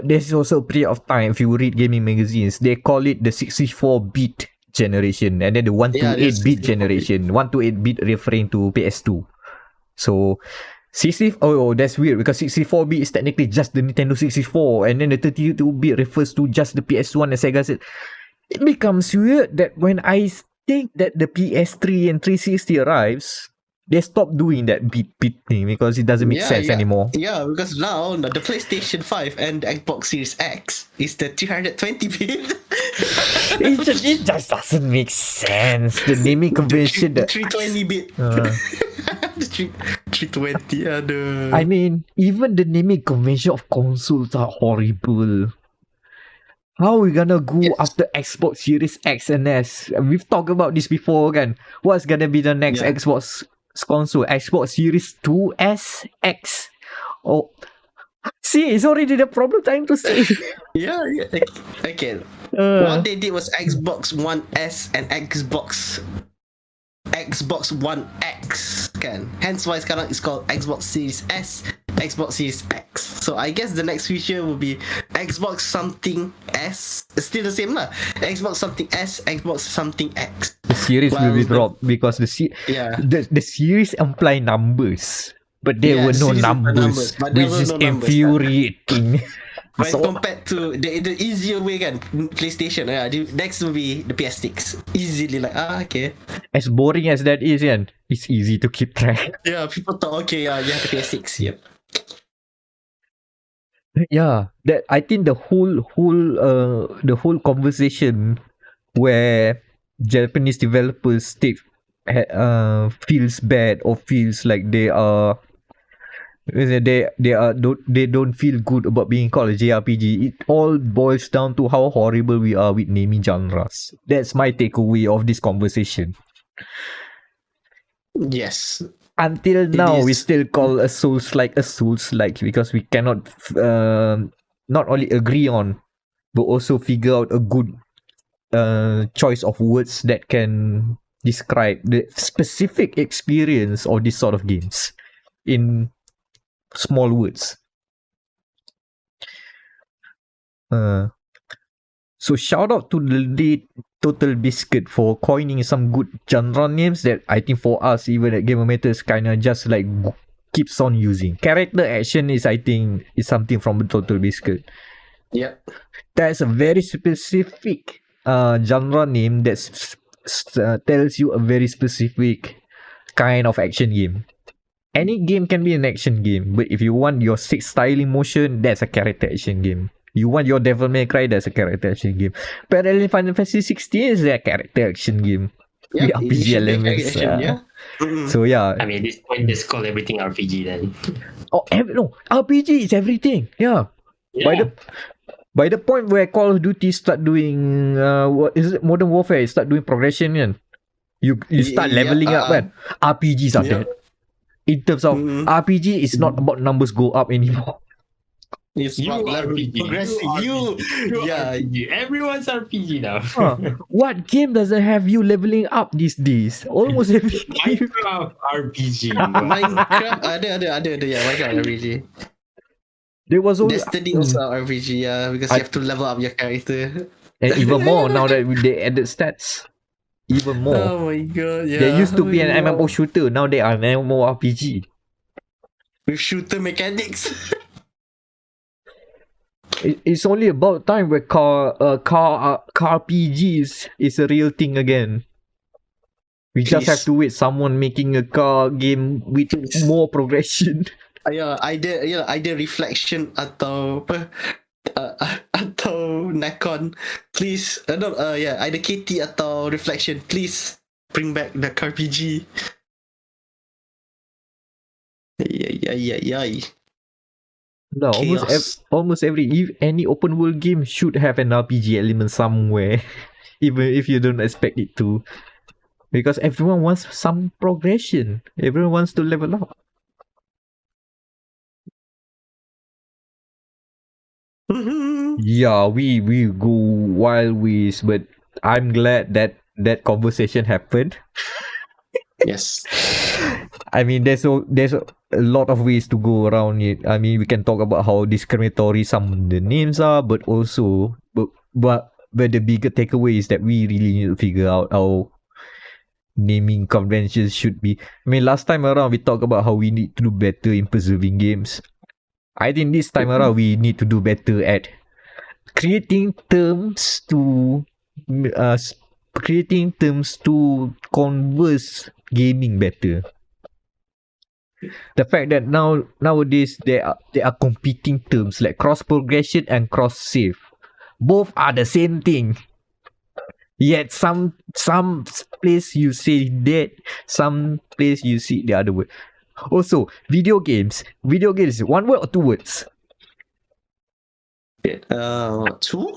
there's also a period of time, if you read gaming magazines, they call it the 64-bit generation, and then the 128-bit 64-bit. generation. 128-bit referring to PS2. So that's weird because 64-bit is technically just the Nintendo 64, and then the 32-bit refers to just the PS1 and Sega said. It becomes weird that when I think that the PS3 and 360 arrives, they stop doing that bit thing because it doesn't make sense anymore. Yeah, because now the PlayStation 5 and the Xbox Series X is the 320-bit. It just doesn't make sense. The naming convention. The 320-bit. The 320. Aduh. I mean, even the naming convention of consoles are horrible. How are we gonna go after Xbox Series X and S? We've talked about this before, kan? What's gonna be the next Xbox console? Xbox Series 2S X? Oh, see, it's already the problem time to say. Yeah. Okay. What they did was Xbox One S and Xbox One X, kan? Hence why sekarang it's called Xbox Series S, Xbox Series X. So I guess the next feature will be Xbox something S. It's still the same lah. Xbox something S, Xbox something X. The series will be dropped because the series imply numbers, but there were no numbers, which is infuriating. But compared to the easier way, kan, PlayStation, next will be the PS6. Easily like, okay. As boring as that is, it's easy to keep track. Yeah, people thought, okay, you have the PS6. Yep. Yeah, that I think the whole conversation where Japanese developers feels bad or feels like they don't feel good about being called a JRPG. It all boils down to how horrible we are with naming genres. That's my takeaway of this conversation. Yes. Until now, we still call a Souls-like because we cannot not only agree on, but also figure out a good choice of words that can describe the specific experience of this sort of games in small words. So shout out to the late Total Biscuit for coining some good genre names that I think for us, even at Gamer Matters, kind of just like keeps on using. Character action is something from Total Biscuit. Yeah. That's a very specific genre name that tells you a very specific kind of action game. Any game can be an action game, but if you want your 6 styling motion, that's a character action game. You want your Devil May Cry, that's a character action game. Parallel Final Fantasy 16 is a character action game. Yeah, RPG elements. So yeah. I mean, at this point, just call everything RPG then. No, RPG is everything. Yeah. By the point where Call of Duty start doing Modern Warfare start doing progression, you start leveling up, man. RPGs are dead. In terms of RPG, it's not about numbers go up anymore. It's you RPG. Progressive. You RPG. Everyone's RPG now. What game doesn't have you leveling up these days? Almost every game. Minecraft RPG. Minecraft ada Minecraft RPG. There was only Destiny also RPG, because you have to level up your character. And even more now that they added stats. Even more. Oh my god, yeah. There used to be an MMO shooter, now they are an MMORPG. With shooter mechanics. It's only about time where car RPGs is a real thing again. We just have to wait someone making a car game with more progression. Either Reflection atau atau Nikon, please. Either KT atau Reflection, please bring back the RPG. Yeah. No, Chaos. almost any open world game should have an RPG element somewhere, even if you don't expect it to, because everyone wants some progression. Everyone wants to level up. Yeah, we go wild ways, but I'm glad that conversation happened. Yes. I mean, there's a lot of ways to go around it. I mean, we can talk about how discriminatory some of the names are, but also, but the bigger takeaway is that we really need to figure out how naming conventions should be. I mean, last time around we talked about how we need to do better in preserving games. I think this time around we need to do better at creating terms to uh, s- creating terms to converse gaming better. The fact that nowadays there are competing terms like cross progression and cross save. Both are the same thing. Yet some place you say that, some place you see the other word. Also, video games. Video games, one word or two words? Two.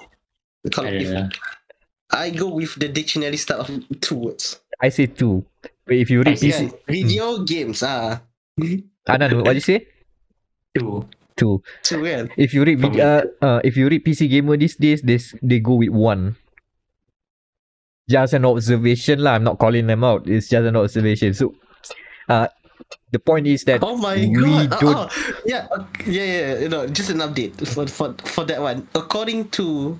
I go with the dictionary style of 2 words. I say two. But if you read I Yeah, PC, video games. Anan, what you say? Two. Two. 2 yeah. If you read For me. if you read PC Gamer these days, they go with one. Just an observation lah. I'm not calling them out. It's just an observation. So, the point is that Oh my we god. don't. Yeah. You know, just an update for that one. According to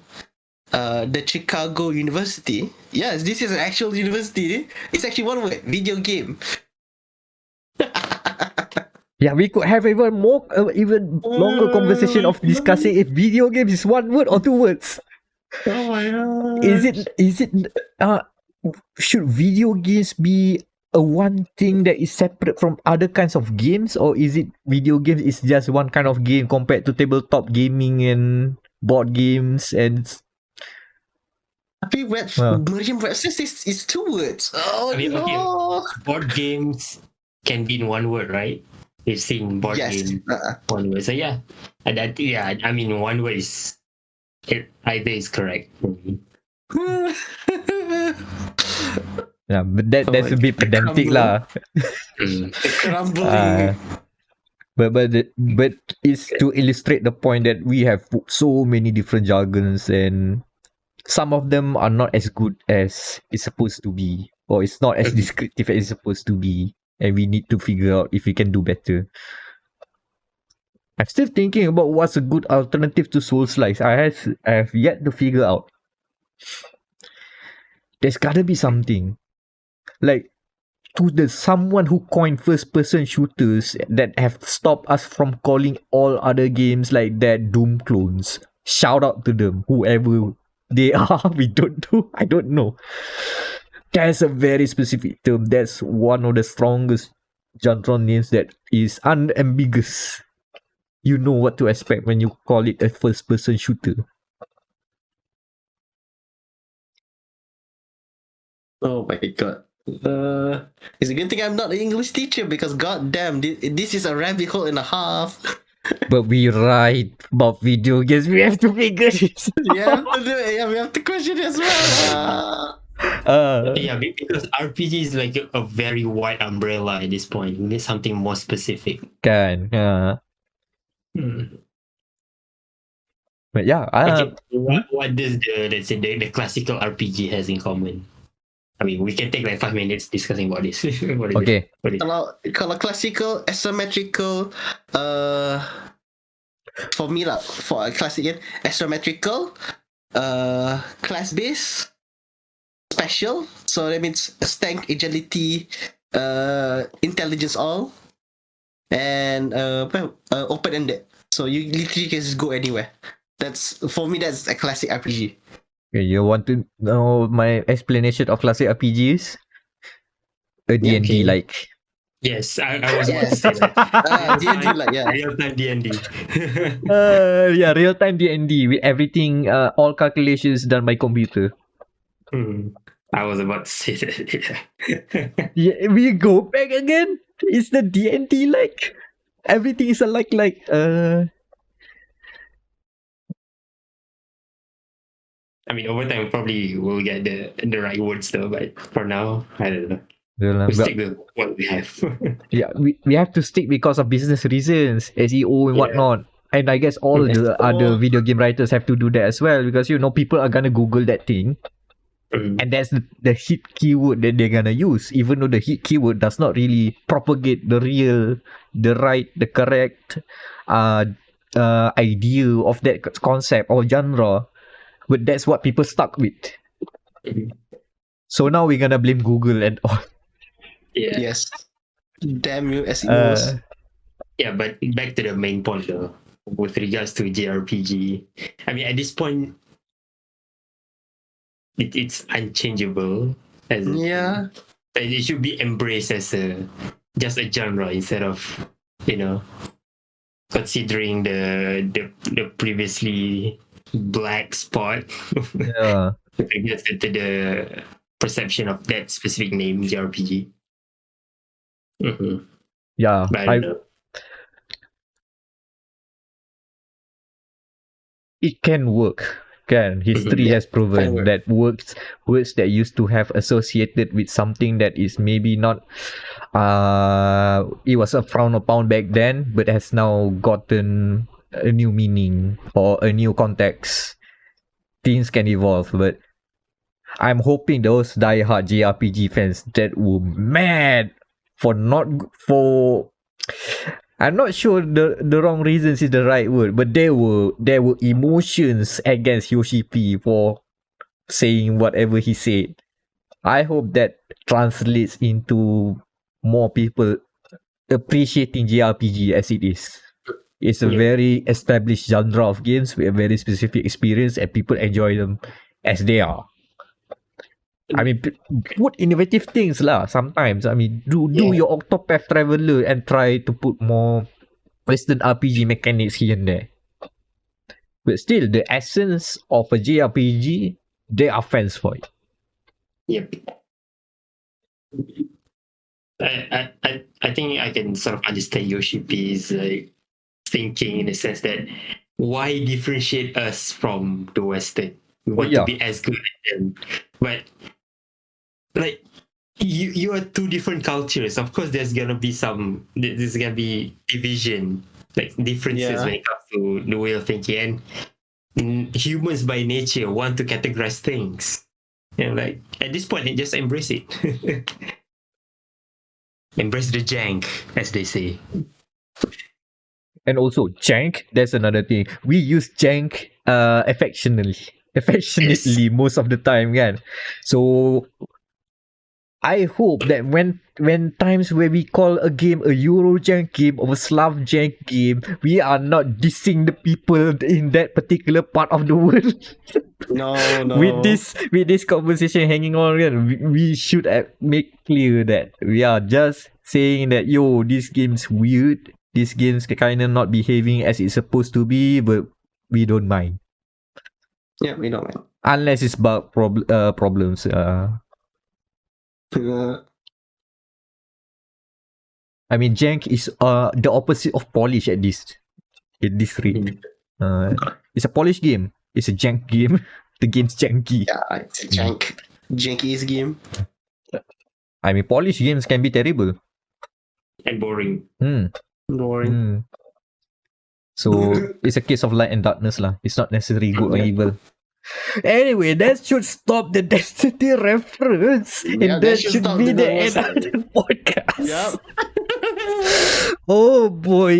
the Chicago University. Yes, this is an actual university. It's actually one word. Video game. Yeah, we could have even longer conversation of discussing if video games is one word or two words. Oh my god. Is it should video games be a one thing that is separate from other kinds of games, or is it video games is just one kind of game compared to tabletop gaming and board games and Tapi Merriam-Webster says it's 2 words. Oh I mean, no. okay. Board games can be in one word, right? We've seen board Yes. game one word. So yeah, I mean, one word is either is correct. yeah, but that's a bit pedantic crumble. lah. Crumbling. But it's to illustrate the point that we have so many different jargons and some of them are not as good as it's supposed to be, or it's not as descriptive as it's supposed to be, and we need to figure out if we can do better. I'm still thinking about what's a good alternative to Souls-like. I have yet to figure out. There's gotta be something. Like, to the someone who coined first-person shooters that have stopped us from calling all other games like that Doom clones. Shout out to them, whoever they are. I don't know. That's a very specific term. That's one of the strongest genre names that is unambiguous. You know what to expect when you call it a first-person shooter. Oh my god. It's a good thing I'm not an English teacher because goddamn, this is a rabbit hole and a half. But we write about video games. We have to figure this. Yeah, we have to question as well. Yeah, because RPG is like a very wide umbrella at this point. We need something more specific. Kan. But yeah, Okay, what does the classical RPG has in common? I mean, we can take like 5 minutes discussing about this. What is okay. What is Kalau classical, asymmetrical, for me lah, for a classic game, asymmetrical, class based, special. So that means stank, agility, intelligence all, and open ended. So you literally can just go anywhere. That's for me. That's a classic RPG. Okay, you want to know my explanation of classic RPGs? A D&D okay. like. Yes, I was about to say that. D&D like, yeah. Real-time D&D. Yeah, real-time D&D with everything, all calculations done by computer. I was about to say that. Yeah, we go back again. It's the D&D like. Everything is a like. I mean, over time probably we'll get the right words though, but for now, I don't know. Well, We'll but- stick with what we have. yeah, we have to stick because of business reasons, SEO and Yeah. whatnot. And I guess all the other SEO. video game writers have to do that as well because people are gonna Google that thing, Mm. and that's the hit keyword that they're gonna use. Even though the hit keyword does not really propagate the correct idea of that concept or genre, but that's what people stuck with. Mhm. So now we're gonna blame Google and all. Yeah. Yes. Damn you, SEOs. Yeah, but back to the main point though, with regards to JRPG. I mean, at this point, it's unchangeable. Yeah. It should be embraced as just a genre instead of, considering the previously black spot Yeah. with regards to the perception of that specific name, JRPG. Yeah. But I don't know. It can work. History Yeah, has proven can work. that words that used to have associated with something that is maybe not it was a frown upon back then but has now gotten a new meaning or a new context. Things can evolve, but I'm hoping those diehard JRPG fans that were mad for I'm not sure the wrong reasons is the right word, but there were emotions against Yoshi P for saying whatever he said. I hope that translates into more people appreciating JRPG as it is. It's a Yeah. very established genre of games with a very specific experience, and people enjoy them as they are. I mean, put innovative things lah. Sometimes, I mean, do Yeah. your Octopath Traveler and try to put more Western RPG mechanics here and there. But still, the essence of a JRPG, there are fans for it. Yep. I think I can sort of understand Yoshi P's thinking in the sense that why differentiate us from the Western? We want Yeah. to be as good as them, but like you are two different cultures. Of course, there's gonna be division, like differences Yeah. when it comes to the way of thinking. And humans by nature want to categorize things. Like at this point, just embrace it. Embrace the jank, as they say. And also, jank, that's another thing. We use jank affectionately most of the time, kan? So, I hope that when times where we call a game a Euro jank game or a Slav jank game, we are not dissing the people in that particular part of the world. No. with this conversation hanging on, we should make clear that we are just saying that this game's weird, this game's kind of not behaving as it's supposed to be, but we don't mind Yeah, we don't mind. unless it's bug problems. I mean, jank is the opposite of polish at this rate. It's a polished game. It's a jank game. The game's janky. Yeah, it's a jankiest game. I mean, polished games can be terrible. And boring. Boring. So it's a case of light and darkness lah. It's not necessarily good or evil. Anyway, that should stop the Destiny reference, Yeah, and that should stop be the conversation. end of the podcast. Yep. Oh boy,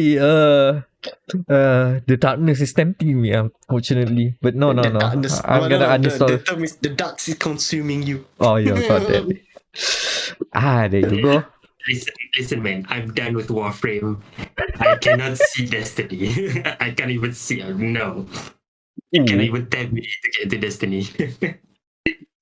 the darkness is tempting me, unfortunately. But no. The darkness- I'm gonna uninstall. The term is the dark is consuming you. Oh yeah, got that. There you go. Listen, man. I'm done with Warframe. I cannot see Destiny. I can't even see. No, you can't even tell me to get into Destiny.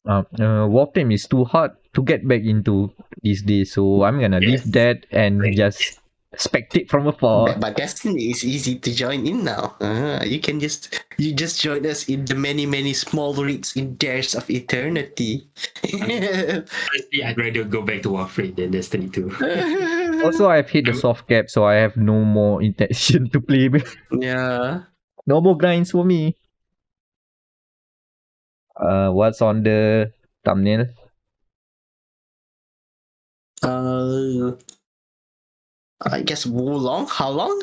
Warframe is too hard to get back into these days, so I'm gonna leave Yes. that and just spectate from afar. But Destiny is easy to join in now. You just join us in the many small reads in Dares of Eternity. Honestly, I'd rather go back to Warframe than Destiny 2. Also, I've hit the soft cap, so I have no more intention to play. Yeah. No more grinds for me. What's on the thumbnail? I guess Wulong. How long?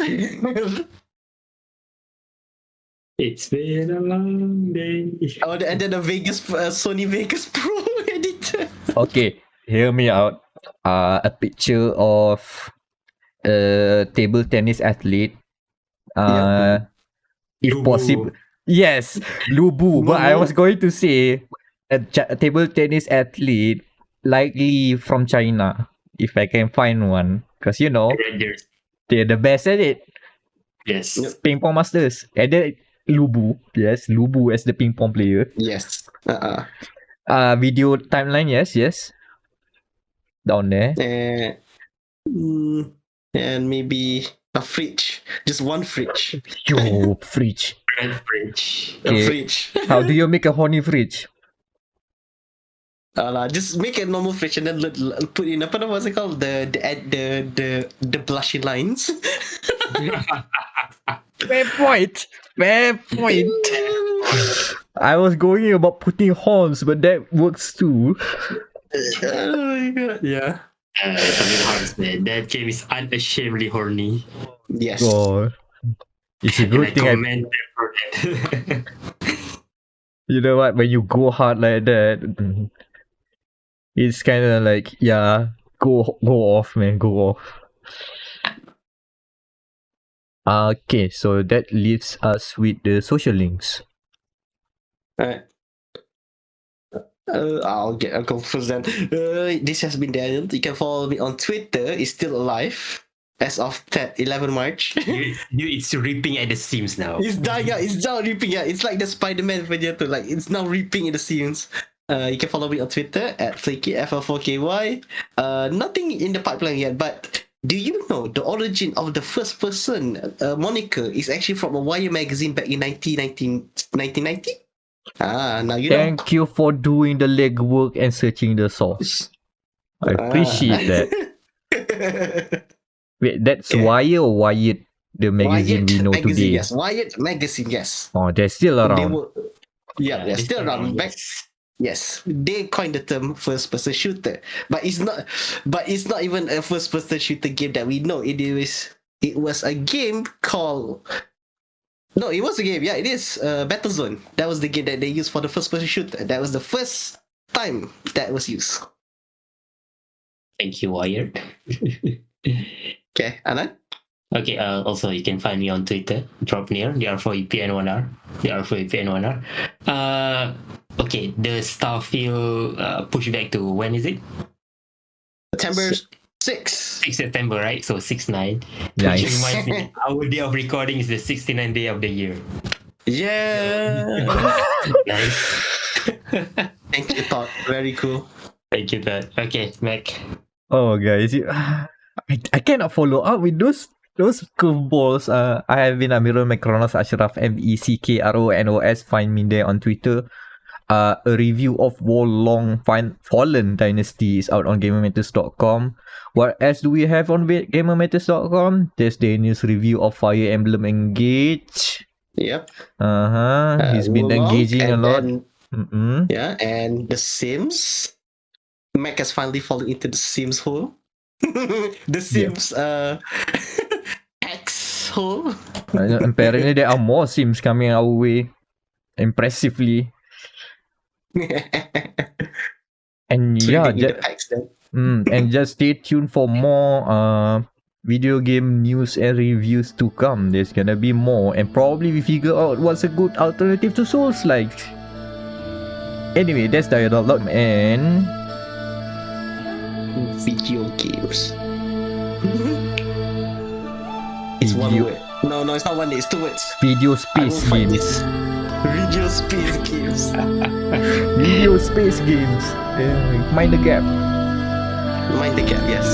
It's been a long day. Oh, and then the Vegas Sony Vegas Pro editor. Okay, hear me out. A picture of a table tennis athlete. If Lubu. possible, yes, Lubu. But I Lubu. was going to say a table tennis athlete, likely from China, if I can find one, because Rangers. they're the best at it. Yes. Yep. Ping pong masters. And then Lubu, yes, Lubu as the ping pong player. Yes. Video timeline, yes, down there. And maybe a fridge. Just one fridge. Yo, fridge. Red Bridge. A Okay. fridge. How do you make a horny fridge? Just make a normal fridge and then put in what's it called? The blushy lines. Fair point. I was going about putting horns, but that works too. Oh my god. Yeah. Something hard, man. That game is unashamedly horny. Yes. God. It's a And good I thing commented for that. you know what, when you go hard like that, it's kind of like, yeah, go off, man, go off. Okay, so that leaves us with the social links. Alright. I'll go first then. This has been Daniel. You can follow me on Twitter. It's still alive as of 11 March. It's ripping at the seams now. It's dying out. It's now reaping. Yeah, it's like the Spider-Man video too. Like it's now reaping in the seams. You can follow me on Twitter at Flaky FL4KY. Nothing in the pipeline yet, but do you know the origin of the first person moniker is actually from a Wire magazine back in 1990? Now you know. Thank you for doing the legwork and searching the source. I appreciate that. Wait, that's Yeah. Wire or Wired, the magazine we know magazine, today? Yes, Wired magazine, yes. Oh, they're still They around. were, they're still around. Back, Yes. yes, they coined the term first-person shooter, but it's not. But it's not even a first-person shooter game that we know. It was a game called. No, it was a game. Yeah, it is. Battlezone. That was the game that they used for the first-person shooter. That was the first time that was used. Thank you, Wired. Okay, Anand. Okay, also you can find me on Twitter, Dropnear, DR4EPN1R, DR4EPN1R. Okay, the Starfield pushback to when is it? September 6. 6 September, right? So 6/9. Which Nice. reminds me, our day of recording is the 69th day of the year. Yeah. Nice. Thank you, Todd. Very cool. Thank you, Dad. Okay, Mac. Oh, guys, I cannot follow up with those curveballs. I have been Amirul Macronos Ashraf MECKRONOS. Find me there on Twitter. A review of Wolong Fallen Dynasty is out on GamerMatters.com. What else do we have on GamerMatters.com? There's Daniel's review of Fire Emblem Engage. Yep. He's been Wulong, engaging a and lot. then- Yeah, and The Sims. Mac has finally fallen into the Sims hole. The Sims X hole. Apparently, there are more Sims coming our way. Impressively. And So yeah, you need the packs then. and just stay tuned for more video game news and reviews to come. There's gonna be more, and probably we figure out what's a good alternative to Souls like. Anyway, that's Dialogue and Video games. It's one Video- word. No, it's not one word. It's two words. Video I will Space find Games. this. Video space games. Video Space Games. Mind the gap. Mind the gap. Yes.